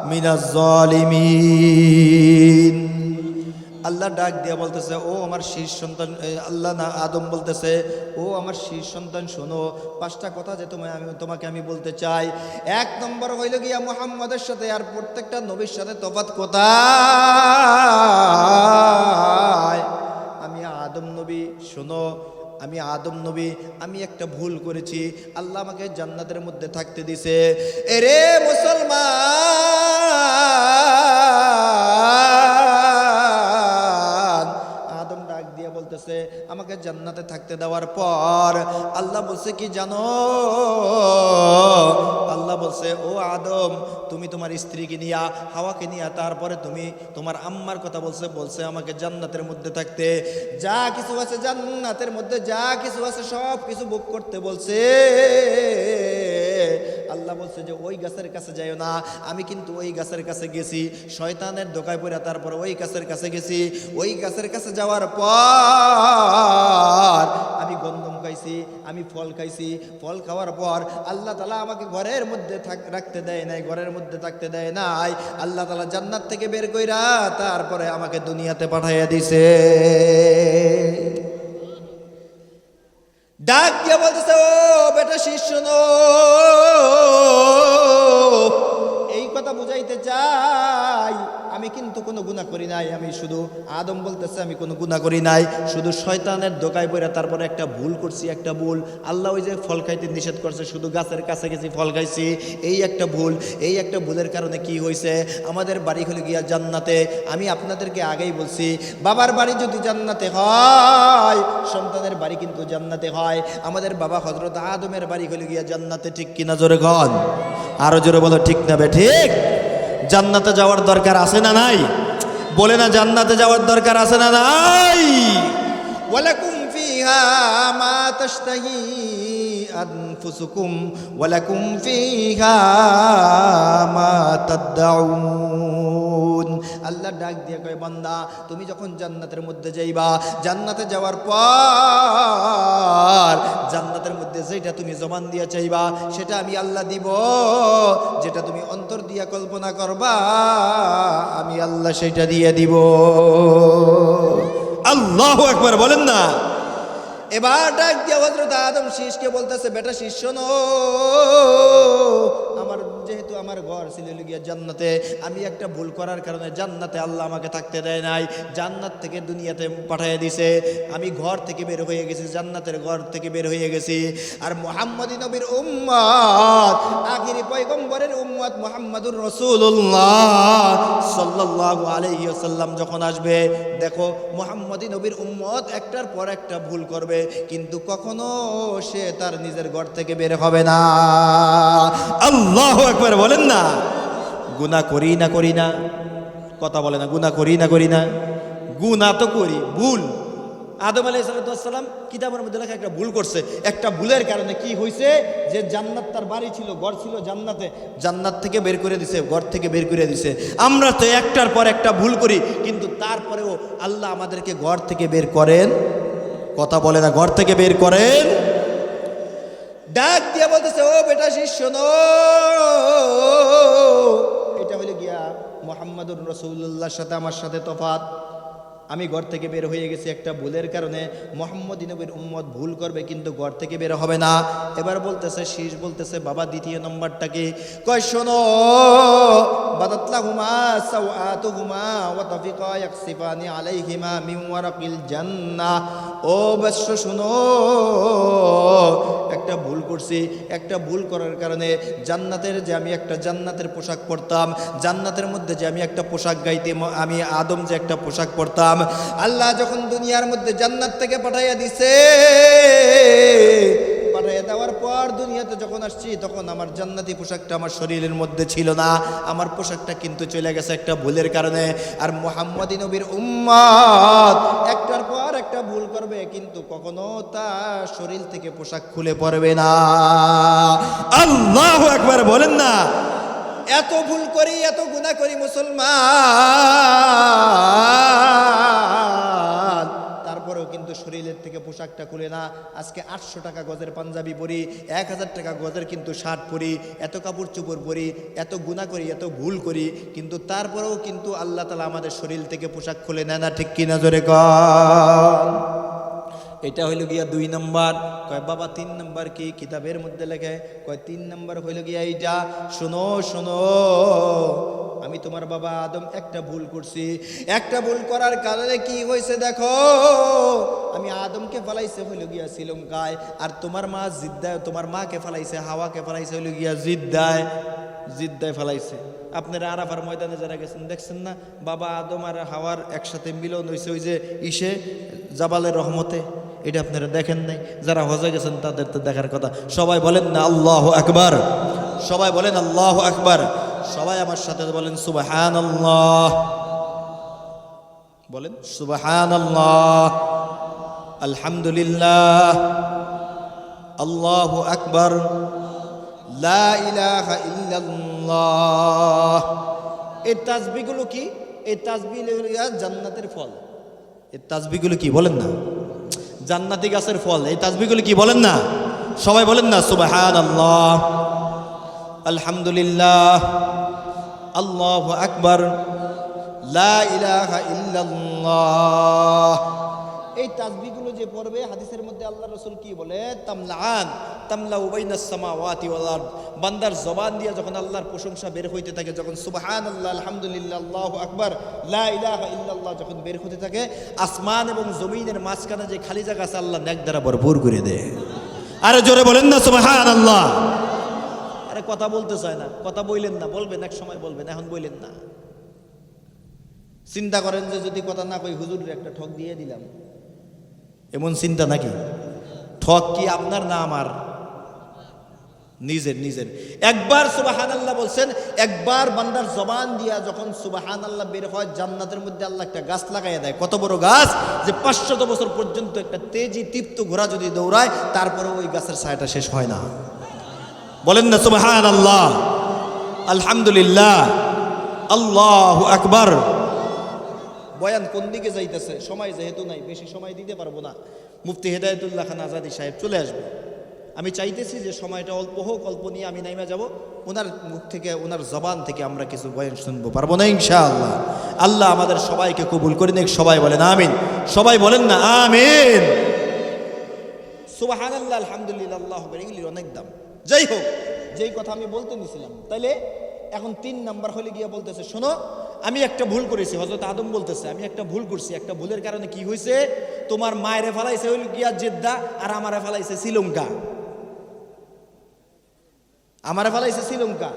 মিনাজ জালিমিন। আল্লাহ ডাক দিয়া বলতেছে, ও আমার শীষ সন্তান, আল্লাহ না আদম বলতেছে, ও আমার শীষ সন্তান শোনো, 5টা কথা যে তোমাকে আমি বলতে চাই। 1 নম্বর হইল গিয়া মুহাম্মদের সাথে আর প্রত্যেকটা নবীর সাথে তফাৎ কোথায়? আমি আদম নবী, শোনো, আমি আদম নবী, আমি একটা ভুল করেছি, আল্লাহ আমাকে জান্নাতের মধ্যে থাকতে দিছে। এরে মুসলমান, আদম ডাক দিয়ে বলতেছে, আমাকে জান্নাতে থাকতে দেওয়ার পর আল্লাহ বলছে কি জানো? আল্লাহ বলছে, ও আদম, তুমি তোমার স্ত্রীকে নিয়া, হাওয়াকে নিয়া, তারপরে তুমি তোমার আম্মার কথা বলছে আমাকে জান্নাতের মধ্যে থাকতে, যা কিছু আছে জান্নাতের মধ্যে, যা কিছু আছে সব কিছু ভোগ করতে বলছে। আল্লাহ বলছে যে ওই গাছের কাছে যাইও না। আমি কিন্তু ওই গাছের কাছে গেছি, শয়তানের ধোঁকায় পড়ে তারপরে ওই গাছের কাছে গেছি। ওই গাছের কাছে যাওয়ার পর আমি গন্ধম খাইছি, আমি ফল খাইছি। ফল খাওয়ার পর আল্লাহ তাআলা আমাকে ঘরের মধ্যে রাখতে দেয় নাই, ঘরের মধ্যে থাকতে দেয় নাই। আল্লাহ তাআলা জান্নাত থেকে বের কইরা তারপরে আমাকে দুনিয়াতে পাঠাইয়া দিছে। ডাক দিয়ে বলতেছে, ও বেটা শিষ্য, শোনো, এই কথা বুঝাইতে চাই, আমি কিন্তু কোনো গুনাহ করি নাই। আমি শুধু, আদম বলতেছে আমি কোনো গুনাহ করি নাই, শুধু শয়তানের ধোঁকায় পড়ে তারপরে একটা ভুল করছি, একটা ভুল। আল্লাহ ওই যে ফল খাইতে নিষেধ করছে, শুধু গাছের কাছে গেছি, ফল খাইছি, এই একটা ভুল। এই একটা ভুলের কারণে কি হয়েছে, আমাদের বাড়ি হলে গিয়া জান্নাতে। আমি আপনাদেরকে আগেই বলছি, বাবার বাড়ি যদি জান্নাতে হয়, সন্তানের বাড়ি কিন্তু জান্নাতে হয়। আমাদের বাবা হযরত আদমের বাড়ি হলে গিয়া জান্নাতে, ঠিক কিনা? জোরে কন, আরো জোরে বলো, ঠিক না বে ঠিক? জান্নাতে যাওয়ার দরকার আছে না নাই? বলে না, জান্নাতে যাওয়ার দরকার আছে না নাই? ওয়ালাকুম ফিহা মা তাশতাহি আনফুসুকুম ওয়ালাকুম ফিহা মা তাদউন। আল্লাহ ডাক দিয়ে কয়, বান্দা, তুমি যখন জান্নাতের মধ্যে যাইবা, জান্নাতে যাওয়ার পর জান্নাতের মধ্যে যেটা তুমি জবান দিয়া চাইবা সেটা আমি আল্লাহ দিব। যেটা তুমি অন্তর দিয়া কল্পনা করবা আমি আল্লাহ সেটা দিয়ে দিব। আল্লাহু আকবার বলেন না। এবার ডাক দিয়ে হযরত আদম শীষকে বলতেছে, বেটা শীষ শোনো, আমার যেহেতু আমার ঘর ছিল গিয়া জান্নাতে, আমি একটা ভুল করার কারণে জান্নাতে আল্লাহ আমাকে থাকতে দেয় নাই, জান্নাত থেকে দুনিয়াতে পাঠিয়ে দিছে। আমি ঘর থেকে বের হয়ে গেছি, জান্নাতের ঘর থেকে বের হয়ে গেছি। আর মুহাম্মদী নবীর উম্মত, আখিরি পয়গম্বরের উম্মত মুহাম্মাদুর রাসূলুল্লাহ সাল্লাল্লাহু আলাইহি ওয়াসাল্লাম যখন আসবে, দেখো মুহাম্মদী নবীর উম্মত একটার পর একটা ভুল করবে, কিন্তু কখনো সে তার নিজের ঘর থেকে বের হবে না। আল্লাহু আকবার বলেন না। গুনাহ করি না করি না? কথা বলে না, গুনাহ করি না করি না? গুনাহ তো করি, ভুল। আদম আলাইহিস সালাম কিতাবের মধ্যে লেখা একটা ভুল করছে। একটা ভুলের কারণে কি হয়েছে, যে জান্নাত তার বাড়ি ছিল, ঘর ছিল জান্নাতে, জান্নাত থেকে বের করে দিছে, ঘর থেকে বের করে দিছে। আমরা তো একটার পর একটা ভুল করি, কিন্তু তারপরেও আল্লাহ আমাদেরকে ঘর থেকে বের করেন। কথা বলে না, ঘর থেকে বের করেন। ডাক দিয়ে বলতেছে, ও বেটা শিষ্য শোনো, এটা হইলে গিয়া মুহাম্মাদুর রাসূলুল্লাহর সাথে আমার সাথে তফাৎ। আমি ঘর থেকে বের হয়ে গেছি একটা ভুলের কারণে। মুহাম্মদী নবীর উম্মত ভুল করবে কিন্তু ঘর থেকে বের হবে না। এবার বলতেছে, শীষ বলতেছে, বাবা দ্বিতীয় নম্বরটা কি? কয় শোনো বাদাত লাহুমা সাওআতুহুমা ওয়া তাফিকা ইয়াকসিফানি আলাইহিমা মিন ওয়ারাকিল জান্নাহ। ও বৎস শুনো, একটা ভুল করছি, একটা ভুল করার কারণে জান্নাতের যে আমি একটা জান্নাতের পোশাক পরতাম, জান্নাতের মধ্যে যে আমি একটা পোশাক গাইতাম, আমি আদম যে একটা পোশাক পরতাম, আল্লাহ যখন দুনিয়ার মধ্যে জান্নাত থেকে পাঠাইয়া দিছে, পাঠাইয়া দেওয়ার পর দুনিয়াতে যখন আসছি তখন আমার জান্নাতি পোশাকটা আমার শরীরের মধ্যে ছিল না। আমার পোশাকটা কিন্তু চলে গেছে একটা ভুলের কারণে। আর মুহাম্মদী নবীর উম্মত একটার পর একটা ভুল করবে, কিন্তু কখনো তার শরীর থেকে পোশাক খুলে পড়বে না। আল্লাহু আকবার বলেন না। এত ভুল করি, এত গুনাহ করি মুসলমান, তারপরেও কিন্তু শরীরের থেকে পোশাকটা খুলে না। আজকে 800 টাকা গজের পাঞ্জাবি পরি, 1000 টাকা গজের কিন্তু শার্ট পরি, এত কাপড় চোপড় পরি, এত গুনাহ করি, এত ভুল করি, কিন্তু তারপরেও কিন্তু আল্লাহ তাআলা আমাদের শরীর থেকে পোশাক খুলে নেয় না। ঠিক কিনা জোরে কর। এটা হইল গিয়া 2 নম্বর। কয় বাবা 3 নম্বর কি? কিতাবের মধ্যে লেখে, কয় 3 নম্বর হইল গিয়া এইটা। শোনো শোনো, আমি তোমার বাবা আদম একটা ভুল করছি। একটা ভুল করার কারণে কি হয়েছে দেখো, আমি আদমকে ফেলাইছে হইল গিয়া শ্রীলঙ্কায়, আর তোমার মা জিদ্দায়, তোমার মাকে ফেলাইছে, হাওয়াকে ফেলাইছে হইল গিয়া জিদ্দায় ফেলাইছে। আপনারা আরাফার ময়দানে যারা গেছেন দেখছেন না, বাবা আদম আর হাওয়ার একসাথে মিলন হয়েছে ওই যে ইসে জাবালের রহমতে। এটা আপনারা দেখেন নাই, যারা হজে গেছেন তাদের তো দেখার কথা। সবাই বলেন না আল্লাহু আকবার, সবাই বলেন আল্লাহু আকবার, সবাই আমার সাথে বলেন সুবহানাল্লাহ, বলেন সুবহানাল্লাহ, আলহামদুলিল্লাহ, আল্লাহু আকবার, লা ইলাহা ইল্লাল্লাহ। এই তাসবিহগুলো কি? এই তাসবিহগুলো জান্নাতের ফল। এই তাসবিহগুলো কি বলেন না? জান্নাতি গাছের ফল। এই তাসবিহগুলো কি বলেন না? সবাই বলেন না সুবহানাল্লাহ, আলহামদুলিল্লাহ, আল্লাহু আকবার, লা ইলাহা ইল্লাল্লাহ। এই তাসবিহগুলো যে পড়বে, হাদিসের মধ্যে আল্লাহ রাসূল কি বলে, তামলাউ বাইনাস সামাওয়াতি ওয়াল আরদ। বান্দার জবান দিয়ে যখন আল্লাহর প্রশংসা বের হইতে থাকে, যখন সুবহানাল্লাহ, আলহামদুলিল্লাহ, আল্লাহু আকবার, লা ইলাহা ইল্লাল্লাহ যখন বের হতে থাকে, আসমান এবং জমিনের মাঝখানে যে খালি জায়গা আছে আল্লাহ নেক দ্বারা ভরপুর করে দেয়। আরে জোরে বলেন না সুবহানাল্লাহ। আরে কথা বলতে চায় না, কথা বললেন না, বলবেন এক সময় বলবেন, এখন বললেন না। চিন্তা করেন যে যদি কথা না কই হুজুরের একটা ঠক দিয়ে দিলাম, এমন চিন্তা নাকি? ঠক কি আপনার না আমার? নিজের। একবার সুবহানাল্লাহ বলছেন, একবার বান্দার জবান দিয়া যখন সুবহানাল্লাহ বের হয়, জান্নাতের মধ্যে আল্লাহ একটা গাছ লাগাইয়া দেয়। কত বড় গাছ? যে 500 বছর পর্যন্ত একটা তেজি তৃপ্ত ঘোড়া যদি দৌড়ায়, তারপরে ওই গাছের ছায়াটা শেষ হয় না। বলেন না সুবহানাল্লাহ, আলহামদুলিল্লাহ, আল্লাহু আকবার। বয়ান কোন দিকে যাইতেছে? সময় যেহেতু নাই, বেশি সময় দিতে পারবো না। মুফতি হেদায়েতুল্লাহ খান আজাদী সাহেব চলে আসবে। আমি চাইতেছি যে সময়টা অল্প হোক, অল্প নিয়ে আমি নাইমা যাব, ওনার মুখ থেকে, ওনার জবান থেকে আমরা কিছু বয়ান শুনবো, পারবো না ইনশাআল্লাহ। আল্লাহ আমাদের সবাইকে কবুল করে নিক। সবাই বলেন আমিন, সবাই বলেন না আমিন। সুবহানাল্লাহ, আলহামদুলিল্লাহ, আল্লাহু আকবার, এগুলির অনেক দাম। যাই হোক, যেই কথা আমি বলতে নিছিলাম, তাইলে এখন 3 নাম্বার হলে গিয়া বলতেছে, শোনো আমি একটা ভুল করেছি। হযরত আদম বলতেছে আমি একটা ভুল করছি। একটা ভুলের কারণে কি হয়েছে, তোমার মায়েরে ফেলাইছে হইল গিয়া জেদ্দা, আর আমারে ফেলাইছে শ্রীলঙ্কা। আমারে ফেলাইছে শ্রীলঙ্কা।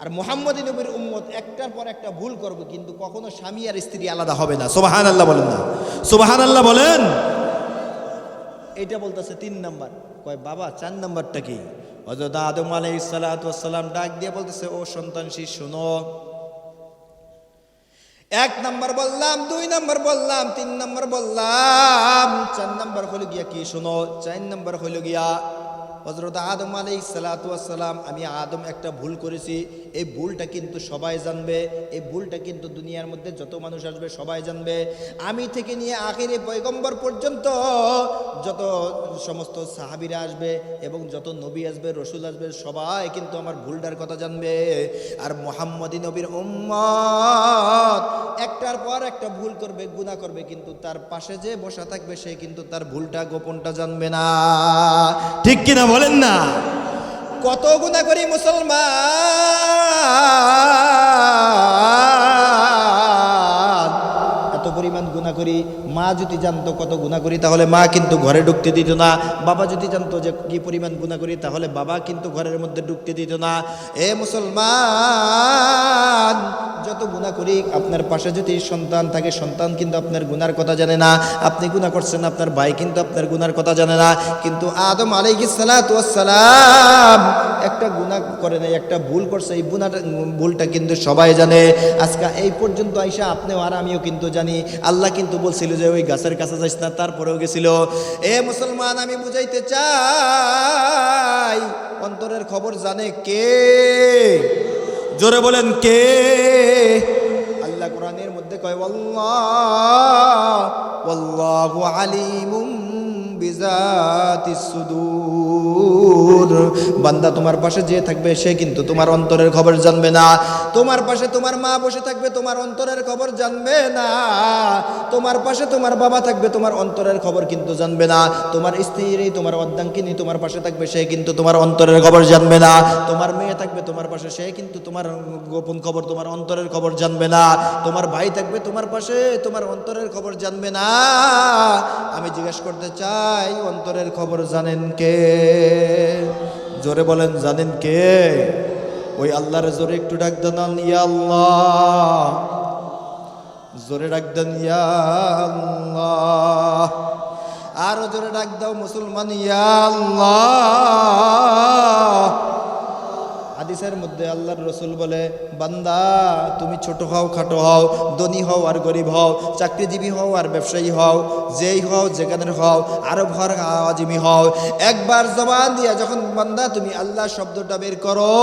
আর মুহাম্মদী নবীর উম্মত একটার পর একটা ভুল করবে, কিন্তু কখনো স্বামী আর স্ত্রী আলাদা হবে না। সুবহানাল্লাহ বলেন না, সুবহানাল্লাহ বলেন। এটা বলতেছে 3 নাম্বার। কয় বাবা 4 নাম্বারটা কি? হযরত আদম আলাইহিস সালাতু ওয়াস সালাম ডাক দিয়ে বলতেছে, ও সন্তান শোনো, 1 নাম্বার বললাম, 2 নাম্বার বললাম, 3 নাম্বার বললাম, 4 নাম্বার হলো গিয়া কি? শোনো, 4 নাম্বার হলো গিয়া হযরত আদম আলাইহিস সালাতু ওয়াস সালাম, আমি আদম একটা ভুল করেছি। এই ভুলটা কিন্তু সবাই জানবে, এই ভুলটা কিন্তু দুনিয়ার মধ্যে যত মানুষ আসবে সবাই জানবে। আমি থেকে নিয়ে আখিরি পয়গম্বর পর্যন্ত যত সমস্ত সাহাবীরা আসবে এবং যত নবী আসবে, রসুল আসবে, সবাই কিন্তু আমার ভুলটার কথা জানবে। আর মুহাম্মদী নবীর উম্মত একটার পর একটা ভুল করবে, গুনাহ করবে, কিন্তু তার পাশে যে বসা থাকবে সে কিন্তু তার ভুলটা, গোপনটা জানবে না। ঠিক কিনা বলেন না? কত গুনাহ করি মুসলমান, করি, মা যদি জানতো কত গুনাহ করি তাহলে মা কিন্তু ঘরে ঢুকতে দিত না। বাবা যদি জানতো যে কি পরিমাণ গুনাহ করি তাহলে বাবা কিন্তু ঘরের মধ্যে ঢুকতে দিত না। এ মুসলমান, যত গুনাহ করি আপনার পাশে যদি সন্তান থাকে, সন্তান কিন্তু আপনার গুনার কথা জানে না। আপনি গুনাহ করছেন, আপনার ভাই কিন্তু আপনার গুনার কথা জানে না। কিন্তু আদম আলাইহিস সালাতু ওয়াস সালাম একটা গুনাহ করে নাই, একটা ভুল করছে, এই ভুলটা কিন্তু সবাই জানে। আজকে এই পর্যন্ত আইসা আপনিও আর আমিও কিন্তু জানি। আল্লাহ কিন্তু বলছিল যে ওই গাছের কাছে যাইস না, তারপরেও গেছিল। এ মুসলমান, আমি বুঝাইতে চাই অন্তরের খবর জানে কে? জোরে বলেন কে? আল্লাহ কোরআনের মধ্যে কয় ওয়াল্লাহু আলিমুম বিজাতিস সুদূর। বান্দা, তোমার পাশে যে থাকবে সে কিন্তু তোমার অন্তরের খবর জানবে না। তোমার পাশে তোমার মা বসে থাকবে, তোমার অন্তরের খবর জানবে না। তোমার পাশে তোমার বাবা থাকবে, তোমার অন্তরের খবর কিন্তু জানবে না। তোমার স্ত্রী, তোমার অর্ধাঙ্গিনী তোমার পাশে থাকবে, সে কিন্তু তোমার অন্তরের খবর জানবে না। তোমার মেয়ে থাকবে তোমার পাশে, সে কিন্তু তোমার গোপন খবর, তোমার অন্তরের খবর জানবে না। তোমার ভাই থাকবে তোমার পাশে, তোমার অন্তরের খবর জানবে না। আমি জিজ্ঞেস করতে চাই, অন্তরের খবর জানেন কে? জোরে বলেন, জানেন কে? ওই আল্লাহর জোরে একটু ডাক দেন, ইয়া আল্লাহ। জোরে ডাক দেন, ইয়া আল্লাহ। আরো জোরে ডাক দাও মুসলমান, ইয়া আল্লাহ। হাদিসের মধ্যে আল্লাহর রাসূল বলে, বান্দা তুমি ছোট হও খাটো হও, ধনী হও আর গরিব হও, চাকরিজীবী হও আর ব্যবসায়ী হও, যেই হও যেখানের হও, আরব হও আওয়াজিমি হও, একবার জবান দিয়া যখন বান্দা তুমি আল্লাহ শব্দটা বের করো,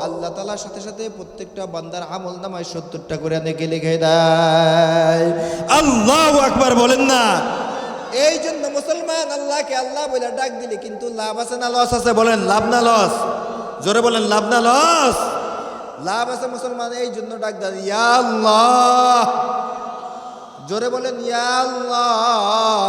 আল্লাহ তাআলার সাথে সাথে প্রত্যেকটা বান্দার আমল নামায় 70টা করে নেকি লিখে দেয়। আল্লাহু আকবার বলেন না? এই জন্য মুসলমান, আল্লাহকে আল্লাহ বলে ডাক দিলে কিন্তু লাভ আছে না লস আছে? বলেন, লাভ না লস? জোরে বলেন, লাভ না লস? লাভ আছে মুসলমান। এই জন্য ডাক দেন, ইয়া আল্লাহ। জোরে বলেন, ইয়া আল্লাহ।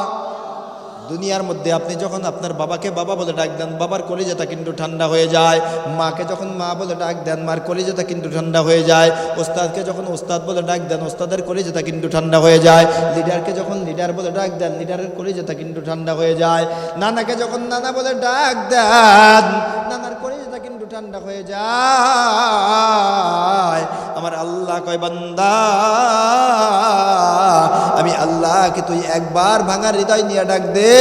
দুনিয়ার মধ্যে আপনি যখন আপনার বাবাকে বাবা বলে ডাক দেন, বাবার কলিজাটা কিন্তু ঠান্ডা হয়ে যায়। মাকে যখন মা বলে ডাক দেন, মার কলিজাটা কিন্তু ঠান্ডা হয়ে যায়। ওস্তাদকে যখন ওস্তাদ বলে ডাক দেন, ওস্তাদের কলিজাটা কিন্তু ঠান্ডা হয়ে যায়। লিডারকে যখন লিডার বলে ডাক দেন, লিডারের কলিজাটা কিন্তু ঠান্ডা হয়ে যায়। নানাকে যখন নানা বলে ডাক দেন, নানার কলিজাটা কিন্তু ঠান্ডা হয়ে যায়। আমার আল্লাহ কয়, বান্দা আমি আল্লাহকে তুই একবার ভাঙার হৃদয় নিয়ে ডাক দে,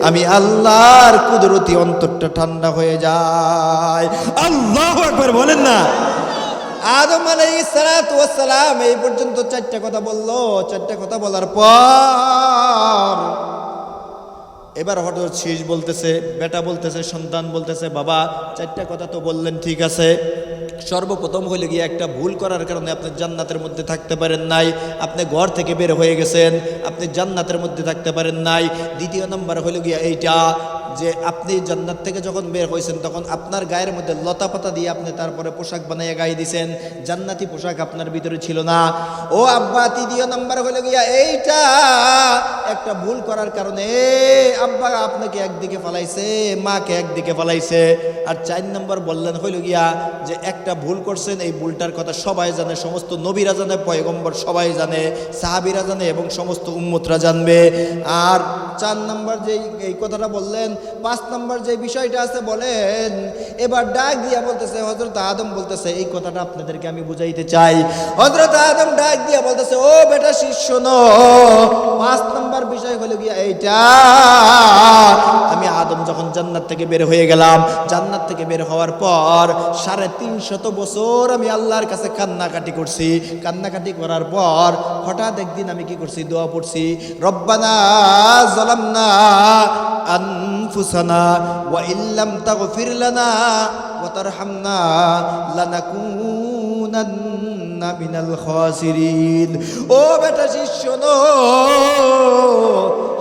আমি আল্লাহর কুদরতি অন্তরটা ঠান্ডা হয়ে যায়। আল্লাহু আকবার বলেন না? আদম আলাইহিস সালাতু ওয়াস সালাম এই পর্যন্ত 4টা কথা বললো। 4টা কথা বলার পর এবার হঠাৎ শীষ বলতেছে, বেটা বলতেছে, সন্তান বলতেছে, বাবা 4টা কথা তো বললেন, ঠিক আছে। সর্বপ্রথম হইলে গিয়ে একটা ভুল করার কারণে আপনি জান্নাতের মধ্যে থাকতে পারেন নাই। আপনি ঘর থেকে বের হয়ে গেছেন, আপনি জান্নাতের মধ্যে থাকতে পারেন নাই। দ্বিতীয় নাম্বার হইল গিয়া এইটা যে আপনি জান্নাত থেকে যখন বের হয়েছেন তখন আপনার গায়ের মধ্যে লতা পাতা দিয়ে আপনি তারপরে পোশাক বানাইয়া গায়ে দিয়েছেন, জান্নাতি পোশাক আপনার ভিতরে ছিল না। ও আব্বা, তৃতীয় নাম্বার হইল গিয়া এইটা একটা ভুল করার কারণে আব্বা আপনাকে একদিকে ফালাইছে, মাকে একদিকে ফালাইছে। আর 4 নাম্বার বললেন হইল গিয়া যে একটা ভুল করছেন, এই ভুলটার কথা সবাই জানে, সমস্ত নবীরা জানে, পয়গম্বর সবাই জানে, সাহাবীরা জানে এবং সমস্ত উম্মতরা জানবে। আর 4 নাম্বার যে এই কথাটা বললেন, 5 নাম্বার যে বিষয়টা আছে বলেন। এবার ডাক দিয়া বলতেছে, হযরত আদম বলতেছে, এই কথাটা আপনাদেরকে আমি বুঝাইতে চাই। হযরত আদম ডাক দিয়া বলতেছে, ও বেটা শিষ্য শোনো, 5 নাম্বার বিষয় হলো গিয়া এইটা, আমি আদম যখন জান্নাত থেকে বের হয়ে গেলাম, জান্নাত থেকে বের হওয়ার পর 350 বছর আমি আল্লাহর কাছে কান্নাকাটি করছি। কান্নাকাটি করার পর হঠাৎ একদিন আমি কি করছি? দোয়া পড়ছি, রব্বানা যালামনা আনফুসানা ওয়া ইল্লাম তাগফির লানা ওয়া তারহামনা লানাকুনান্না মিনাল খাসিরিন। ও বেটা শিষ্য,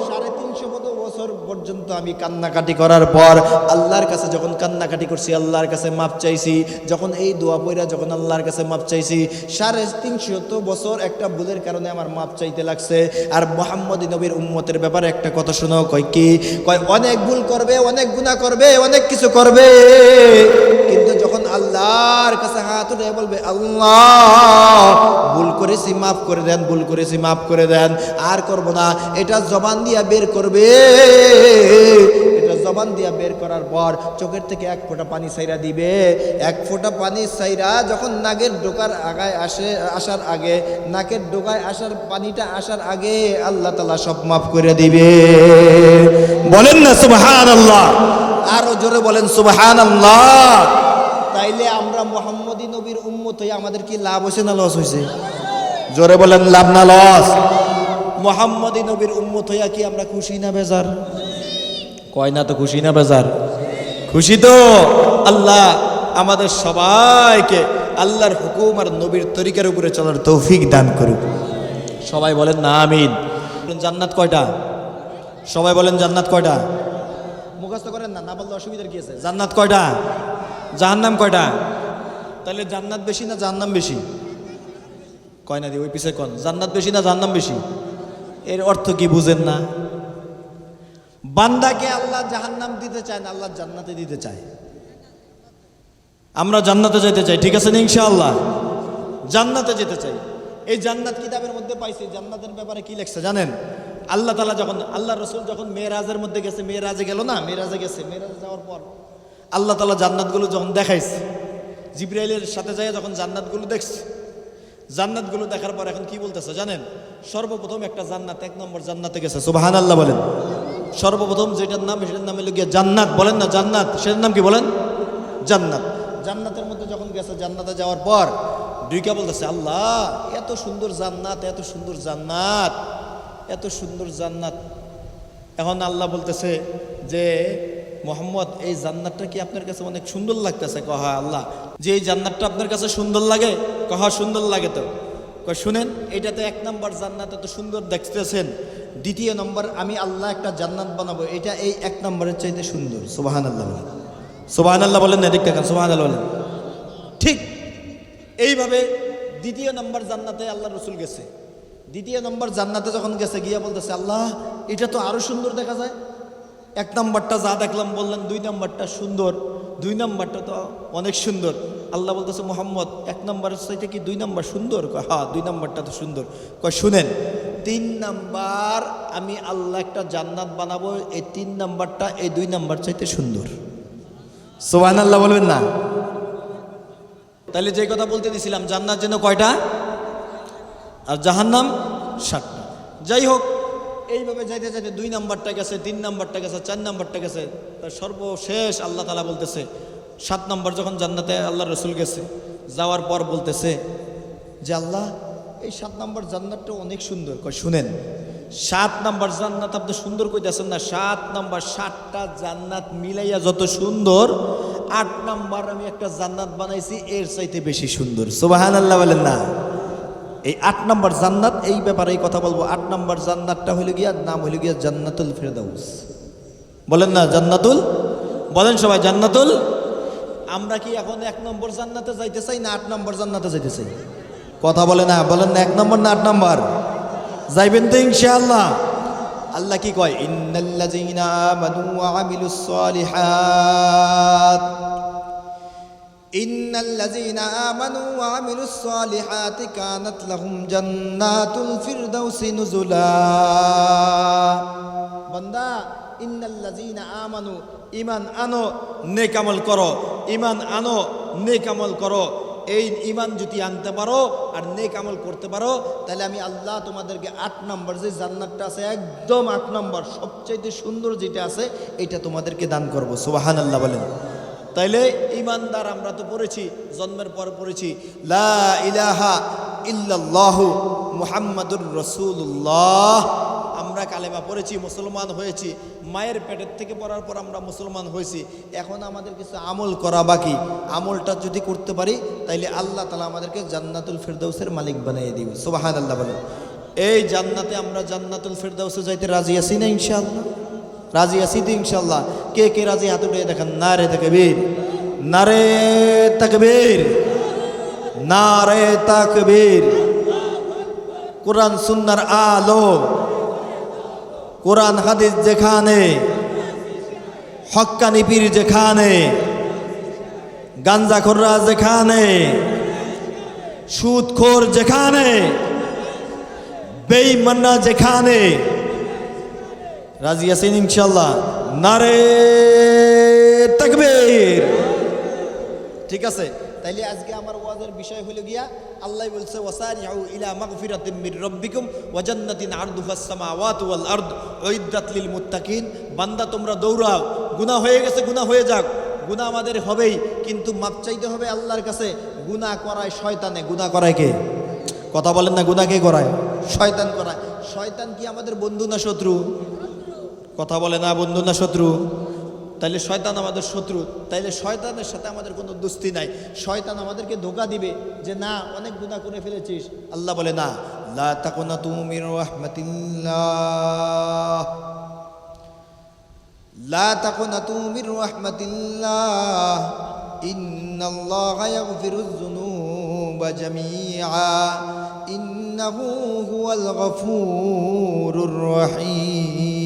350 বছর পর্যন্ত আমি কান্নাকাটি করার পর আল্লাহর কাছে যখন কান্নাকাটি করছি, আল্লাহর কাছে মাপ চাইছি, যখন এই দোয়া পড়া যখন আল্লাহর কাছে মাপ চাইছি, 350 বছর একটা ভুলের কারণে আমার মাপ চাইতে লাগছে। আর মুহাম্মদী নবীর উম্মতের ব্যাপারে একটা কথা শোনো, কয় কি? কয় অনেক ভুল করবে, অনেক গুনাহ করবে, অনেক কিছু করবে, কিন্তু যখন আল্লাহর কাছে হাত হাত উঠে বলবে আল্লাহ ভুল করেছি মাফ করে দেন, ভুল করেছি মাফ করে দেন, আর করব না। এটা জবান দিয়া বের করবে। এটা জবান দিয়া বের করার পর চোখের থেকে এক ফোঁটা পানি ছাইরা দিবে। এক ফোঁটা পানি ছাইরা যখন নাকের ডোকার আগায় আসার আগে, নাকের ডোকায় আসার পানিটা আসার আগে আল্লাহ তাআলা সব মাফ করে দিবে। বলেন না সুবহানাল্লাহ, আরো জোরে বলেন সুবহানাল্লাহ। তাইলে আমরা মুহাম্মদী নবীর উম্মত হয়ে আমাদের কি লাভ হয়েছে না লস হয়েছে? জোরে বলেন লাভ না লস? মুহাম্মদী নবীর উম্মত হইয়া কি আমরা খুশি না বেজার? কয় না তো খুশি না বেজার? খুশি তো। আল্লাহ আমাদের সবাইকে আল্লাহর হুকুম আর নবীর তরিকার উপরে চলার তৌফিক দান করুক। সবাই বলেন না আমিন। জান্নাত কয়টা? সবাই বলেন জান্নাত কয়টা? মুখস্থ করেন না, না বললে অসুবিধার কি আছে? জান্নাত কয়টা? জাহান্নাম কয়টা? তাহলে জান্নাত বেশি না জাহান্নাম বেশি? কয় না দি ওই পিছে কোন জান্নাত বেশি না জাহান্নাম বেশি? এর অর্থ কি বুঝেন না? বান্দাকে আল্লাহ জাহান্নাম দিতে চায় না, আল্লাহ জান্নাতে দিতে চায়। আমরা জান্নাতে যেতে চাই, ঠিক আছে না? ইনশাআল্লাহ জান্নাতে যেতে চাই। এই জান্নাত কিতাবের মধ্যে পাইছি। জান্নাতের ব্যাপারে কি লেখছে জানেন? আল্লাহ তাআলা যখন, আল্লাহ রসুল যখন মেরাজের মধ্যে গেছে, মেরাজে গেল না, মেরাজে গেছে, মেরাজে যাওয়ার পর আল্লাহ তাআলা জান্নাতগুলো যখন দেখাইছে, জিবরাইলের সাথে যায় যখন জান্নাতগুলো দেখছে, জান্নাতগুলো দেখার পর এখন কি বলতেছে জানেন? সর্বপ্রথম একটা জান্নাত, এক নম্বর জান্নাতে গেছে। সুবহানাল্লাহ বলেন। সর্বপ্রথম যেটার নাম, সেটার নাম হলো গিয়ে জান্নাত। বলেন না জান্নাত? সেটার নাম কি বলেন? জান্নাত। জান্নাতের মধ্যে যখন গেছে, জান্নাতে যাওয়ার পর দুইটা বলতেছে আল্লাহ এত সুন্দর জান্নাত, এত সুন্দর জান্নাত, এত সুন্দর জান্নাত। এখন আল্লাহ বলতেছে যে মোহাম্মদ এই জান্নাতটা কি আপনার কাছে অনেক সুন্দর লাগতেছে? কহা আল্লাহ যে এই জান্নাতটা আপনার কাছে সুন্দর লাগে? কহা সুন্দর লাগে। তো শুনেন, এটাতে এক নম্বর জান্নাত এত সুন্দর দেখতেছেন, দ্বিতীয় নম্বর আমি আল্লাহ একটা জান্নাত বানাবো, এটা এই এক নম্বরের চাইতে সুন্দর। সুবহানাল্লাহ বলেন। সুবহানাল্লাহ বলেন না? দেখতে দেখেন সুবহানাল্লাহ বলেন। ঠিক এইভাবে দ্বিতীয় নম্বর জান্নাতে আল্লাহ রসুল গেছে। দ্বিতীয় নম্বর জান্নাতে যখন গেছে, গিয়া বলতেছে আল্লাহ এটা তো আরো সুন্দর দেখা যায়। এক নম্বরটা যা দেখলাম বললেন দুই নম্বরটা সুন্দর, দুই নম্বরটা তো অনেক সুন্দর। আল্লাহ বলতেছে মোহাম্মদ এক নম্বরের চাইতে কি দুই নম্বর সুন্দর? হ্যাঁ দুই নম্বরটা তো সুন্দর। শুনেন, তিন নাম্বার আমি আল্লাহ একটা জান্নাত বানাবো, এই তিন নাম্বারটা এই দুই নাম্বার চাইতে সুন্দর। সুবহানাল্লাহ বলবেন না? তাহলে যে কথা বলতে দিছিলাম, জান্নাত যেন কয়টা আর জাহান্নাম 7টা। যাই হোক, এইভাবে যাইতে যাইতে দুই নাম্বারটা গেছে, তিন নাম্বারটা গেছে, চার নাম্বারটা গেছে, তার সর্বশেষ আল্লাহ তাআলা বলতেছে 7 নম্বর যখন জান্নাতে আল্লাহ রসুল গেছে, যাওয়ার পর বলতেছে যে আল্লাহ এই 7 নম্বর জান্নাতটা অনেক সুন্দর। শুনেন, 7 নম্বর জান্নাত আপনি সুন্দর কইতেছেন না, 7 নম্বর 7টা জান্নাত মিলাইয়া যত সুন্দর, 8 নম্বর আমি একটা জান্নাত বানাইছি এর চাইতে বেশি সুন্দর। সুবহানাল্লাহ বলেন না? এই 8 নম্বর জান্নাত, এই ব্যাপারে এই কথা বলবো। 8 নম্বর জান্নাতটা হইল গিয়া, নাম হইল গিয়া জান্নাতুল ফেরদাউস। বলেন না জান্নাতুল? বলেন সবাই জান্নাতুল। আমরা কি এখন 1 নম্বর জান্নাতে যাইতে চাই না 8 নম্বর জান্নাতে যাইতে চাই? কথা বলে না, বলেন না 1 নম্বর না 8 নম্বর? যাইবেন তো ইনশাআল্লাহ। আল্লাহ কি কয়? ইন্নাল্লাযীনা আমানু ওয়া আমিলুস সালিহাত, ইন্নাল্লাযীনা আমানু ওয়া আমিলুস সালিহাতি কানাত লাহুম জান্নাতুল ফিরদাউসি নুজুলা। বান্দা, ইন্নাল্লাযীনা আমানু, ঈমান আনো নেক আমল করো, ঈমান আনো নেক আমল করো। এই ঈমান যদি আনতে পারো আর নেক আমল করতে পারো, তাহলে আমি আল্লাহ তোমাদেরকে 8 নম্বর যে জান্নাতটা আছে, একদম 8 নম্বর সবচাইতে সুন্দর যেটা আছে, এটা তোমাদেরকে দান করব। সুবহানাল্লাহ বলেন। তাইলে ঈমানদার আমরা তো পড়েছি, জন্মের পর পড়েছি লা ইলাহা ইল্লাল্লাহু মুহাম্মাদুর রাসূলুল্লাহ। আমরা কালেমা পড়েছি, মুসলমান হয়েছি, মায়ের পেটের থেকে পড়ার পর আমরা মুসলমান হয়েছি। এখন আমাদের কিছু আমল করা বাকি। আমলটা যদি করতে পারি তাইলে আল্লাহ তাআলা আমাদেরকে জান্নাতুল ফিরদাউসের মালিক বানিয়ে দিবে। সুবহানাল্লাহ বলেন। এই জান্নাতে আমরা জান্নাতুল ফিরদাউসে যাইতে রাজি আছি না ইনশাআল্লাহ? রাজি আছি তো ইনশাআল্লাহ? কে কে রাজি হাত উঠিয়ে দেখেন। নারে তাকবীর, নারে তাকবীর, নারে তাকবীর। কোরআন সুন্নাহর আলো, কোরআন হাদিস যেখানে, হক্কানি পীর যেখানে, গাঞ্জাখোররা যেখানে, সুদখোর যেখানে, বেঈমানরা যেখানে, রাজি আছেন ইনশাআল্লাহ? নারে তাকবীর। ঠিক আছে, তাইলে আজকে আমার ওয়াজের বিষয় হলো গিয়া, আল্লাহ বলছে ওয়াসারিউ ইলা মাগফিরাতিম মির রাব্বিকুম ওয়া জান্নাতিন আরদুহাস সামাওয়াতু ওয়াল আরদ উইদ্দাত লিল মুত্তাকিন। বান্দা তোমরা দৌড়াও, গুনাহ হয়ে গেছে গুনাহ হয়ে যাক, গুনাহ আমাদের হবেই, কিন্তু মাপ চাইতে হবে আল্লাহর কাছে। গুনাহ করায় শয়তানে, গুনাহ করায় কে? কথা বলেন না, গুনাহ কে করায়? শয়তান করায়। শয়তান কি আমাদের বন্ধু না শত্রু? কথা বলে না, বন্ধু না শত্রু? তাইলে শয়তান আমাদের শত্রু। তাইলে শয়তানের সাথে আমাদের কোনো দোস্তি নাই। শয়তান আমাদেরকে ধোঁকা দিবে যে না অনেক গুনাহ করে ফেলেছিস। আল্লাহ বলে না, লা তাকুনাতু মির রাহমাতিল্লাহ, লা তাকুনাতু মির রাহমাতিল্লাহ, ইন্নাল্লাহা ইয়াগফিরুয যুনুবা জামিআ, ইন্নাহু হুয়াল গফুরুর রহিম।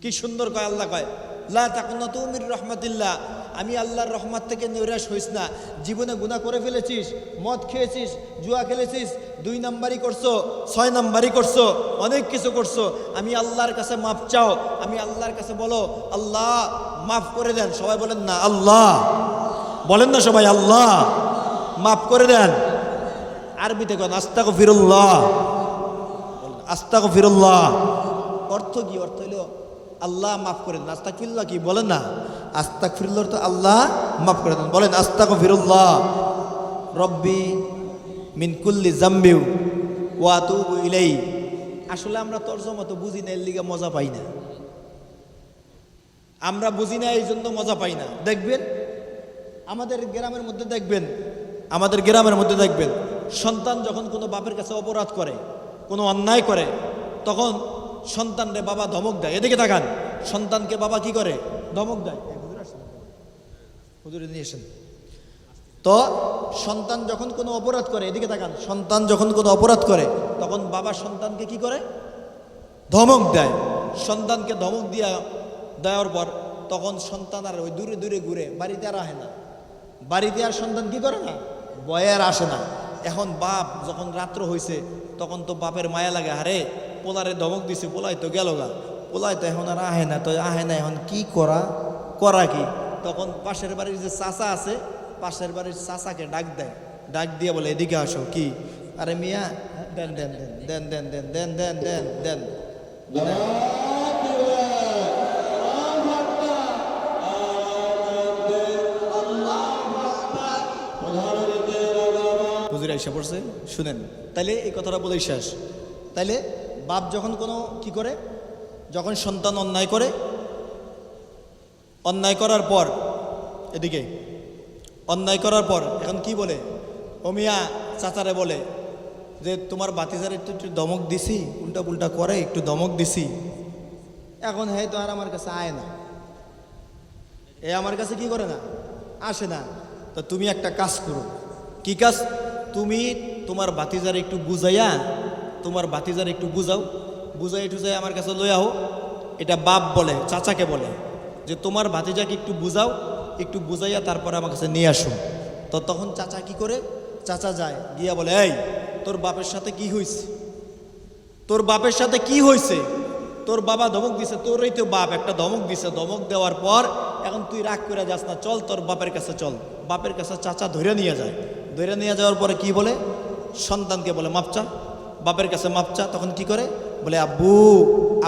কি সুন্দর কয় আল্লাহ, কয় লা তাকুনাতু মির রাহমাতিল্লাহ, আমি আল্লাহর রহমত থেকে নিরাশ হইস না। জীবনে গুনাহ করে ফেলেছিস, মদ খেয়েছিস, জুয়া খেলেছিস, 2 নাম্বারই করছো, 6 নাম্বারই করছো, অনেক কিছু করছো, আমি আল্লাহর কাছে মাফ চাও। আমি আল্লাহর কাছে বলো, আল্লাহ মাফ করে দেন। সবাই বলেন না আল্লাহ, বলেন না সবাই আল্লাহ মাফ করে দেন। আরবিতে কোন আস্তাগফিরুল্লাহ, আস্তাগফিরুল্লাহ অর্থ কি? অর্থ হইল আল্লাহ মাফ করে দেন। আস্তাগফিরুল্লাহ কি বলেন না? আস্তাগফিরুল্লাহ তো আল্লাহ মাফ করে দেন। বলেন আস্তাগফিরুল্লাহ রব্বি মিন কুল্লি যামবি ওয়া আতুবু ইলাইহি। আসলে আমরা তরজমা তো বুঝি না, এর লিগে মজা পাই না। আমরা বুঝি না, এই জন্য মজা পাই না। দেখবেন আমাদের গ্রামের মধ্যে, দেখবেন আমাদের গ্রামের মধ্যে দেখবেন সন্তান যখন কোনো বাপের কাছে অপরাধ করে, কোনো অন্যায় করে, তখন সন্তানরে বাবা ধমক দেয়। এদিকে তাকান, সন্তানকে বাবা কি করে? ধমক দেয়। হুজুরে নিয়ে এসেন তো। সন্তান যখন কোনো অপরাধ করে, এদিকে তাকান, সন্তান যখন কোনো অপরাধ করে তখন বাবা সন্তানকে কি করে? ধমক দেয়। সন্তানকে ধমক দেওয়ার পর তখন সন্তান আর ওই দূরে দূরে ঘুরে, বাড়িতে আর আসে না। বাড়িতে আর সন্তান কি করে না? ভয়ে আর আসে না। এখন বাপ যখন রাত্র হয়েছে তখন তো বাপের মায়া লাগে, আরে পোলারে ধমক দিছে, পোলাই তো গেল গা, পোলাই তো এখন আর আহে না, তো আহে না, এখন কি করা কি? তখন পাশের বাড়ির যে চাচা আছে, পাশের বাড়ির চাচাকে ডাক দেয়, ডাক দিয়ে বলে এদিকে আসো। কি? আরে মিয়া দেন দেন দেন দেন দেন দেন দেন দেন দেন দেন। হুজুর আইসা পড়ছে, শুনেন। তাইলে এই কথাটা বলেই শেষ। তাইলে বাপ যখন কোনো কি করে, যখন সন্তান অন্যায় করে, অন্যায় করার পর, এদিকে অন্যায় করার পর এখন কি বলে? ও মিয়া চাচারে বলে যে তোমার বাতিজারে একটু দমক দিছি, উল্টা পুল্টা করে, একটু দমক দিছি। এখন হে তো আর আমার কাছে আয় না, এ আমার কাছে কি করে না? আসে না। তো তুমি একটা কাজ করো। কি কাজ? তুমি তোমার বাতিজারে একটু বুঝাইয়া, তোমার বাতিজারে একটু বুঝাও, বুঝাই টুজাই আমার কাছে লই আও। এটা বাপ বলে, চাচাকে বলে যে তোমার ভাতিজাকে একটু বুঝাও, একটু বুঝাইয়া তারপরে আমার কাছে নিয়ে আসো। তো তখন চাচা কি করে? চাচা যায়, গিয়া বলে এই তোর বাপের সাথে কি হয়েছে? তোর বাপের সাথে কি হয়েছে? তোর বাবা ধমক দিছে, তোরই তো বাপ একটা ধমক দিছে। ধমক দেওয়ার পর এখন তুই রাগ করে যাস না, চল তোর বাপের কাছে চল। বাপের কাছে চাচা ধরে নিয়ে যায়। ধরে নিয়ে যাওয়ার পরে কি বলে? সন্তানকে বলে মাপ চা, বাপের কাছে মাপ চা। তখন কি করে? বলে আব্বু,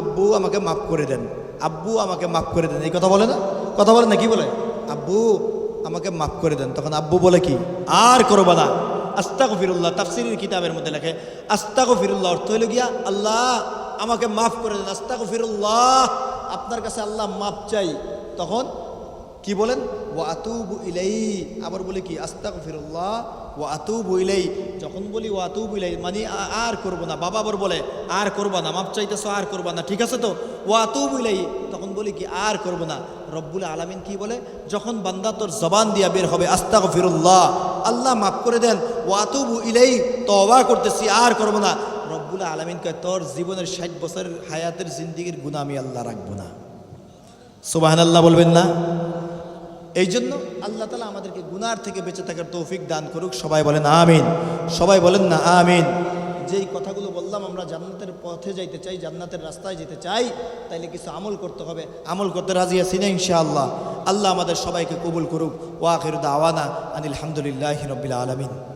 আব্বু আমাকে মাফ করে দেন, আব্বু আমাকে মাফ করে দেন। এই কথা বলে না? কথা বলে না? কি বলে? আব্বু আমাকে মাফ করে দেন। তখন আব্বু বলে কি? আর করবা না। আস্তাগফিরুল্লাহ, তাফসীরের কিতাবের মধ্যে লেখে আস্তাগফিরুল্লাহ অর্থ হইল গিয়া আল্লাহ আমাকে মাফ করে দেন। আস্তাগফিরুল্লাহ, আপনার কাছে আল্লাহ মাফ চাই। তখন কি বলেন? ওয়া আতুবু ইলাইহি। আবার বলে কি? আস্তাগফিরুল্লাহ ওয়া আতুবু ইলাইহি। যখন বলি ওয়া আতুবু ইলাইহি মানে আর করব না। বাবা আবার বলে আর করবা না, মাফ চাইতেছো আর করবা না, ঠিক আছে তো? ওয়া আতুবু ইলাইহি, তখন বলি কি? আর করব না। রব্বুল আলামিন কি বলে? যখন বান্দা তোর জবান দিয়া বের হবে আস্তাগফিরুল্লাহ, আল্লাহ মাফ করে দেন, ওয়া আতুবু ইলাইহি, তওবা করতেছি আর করব না, রব্বুল আলামিন কয় তোর জীবনের 60 বছরের হায়াতের জিন্দেগির গুনাহ আমি আল্লাহ রাখবো না। সুবহানাল্লাহ বলবেন না? এই জন্য আল্লাহ তাআলা আমাদেরকে গুনার থেকে বেঁচে থাকার তৌফিক দান করুক। সবাই বলেন আমিন, সবাই বলেন না আমিন। যেই কথাগুলো বললাম, আমরা জান্নাতের পথে যাইতে চাই, জান্নাতের রাস্তায় যেতে চাই, তাইলে কিছু আমল করতে হবে। আমল করতে রাজি আছি না ইনশাআল্লাহ? আল্লাহ আমাদের সবাইকে কবুল করুক। ওয়া আখিরু দাওয়ানা আনিল হামদুলিল্লাহি রাব্বিল আলামিন।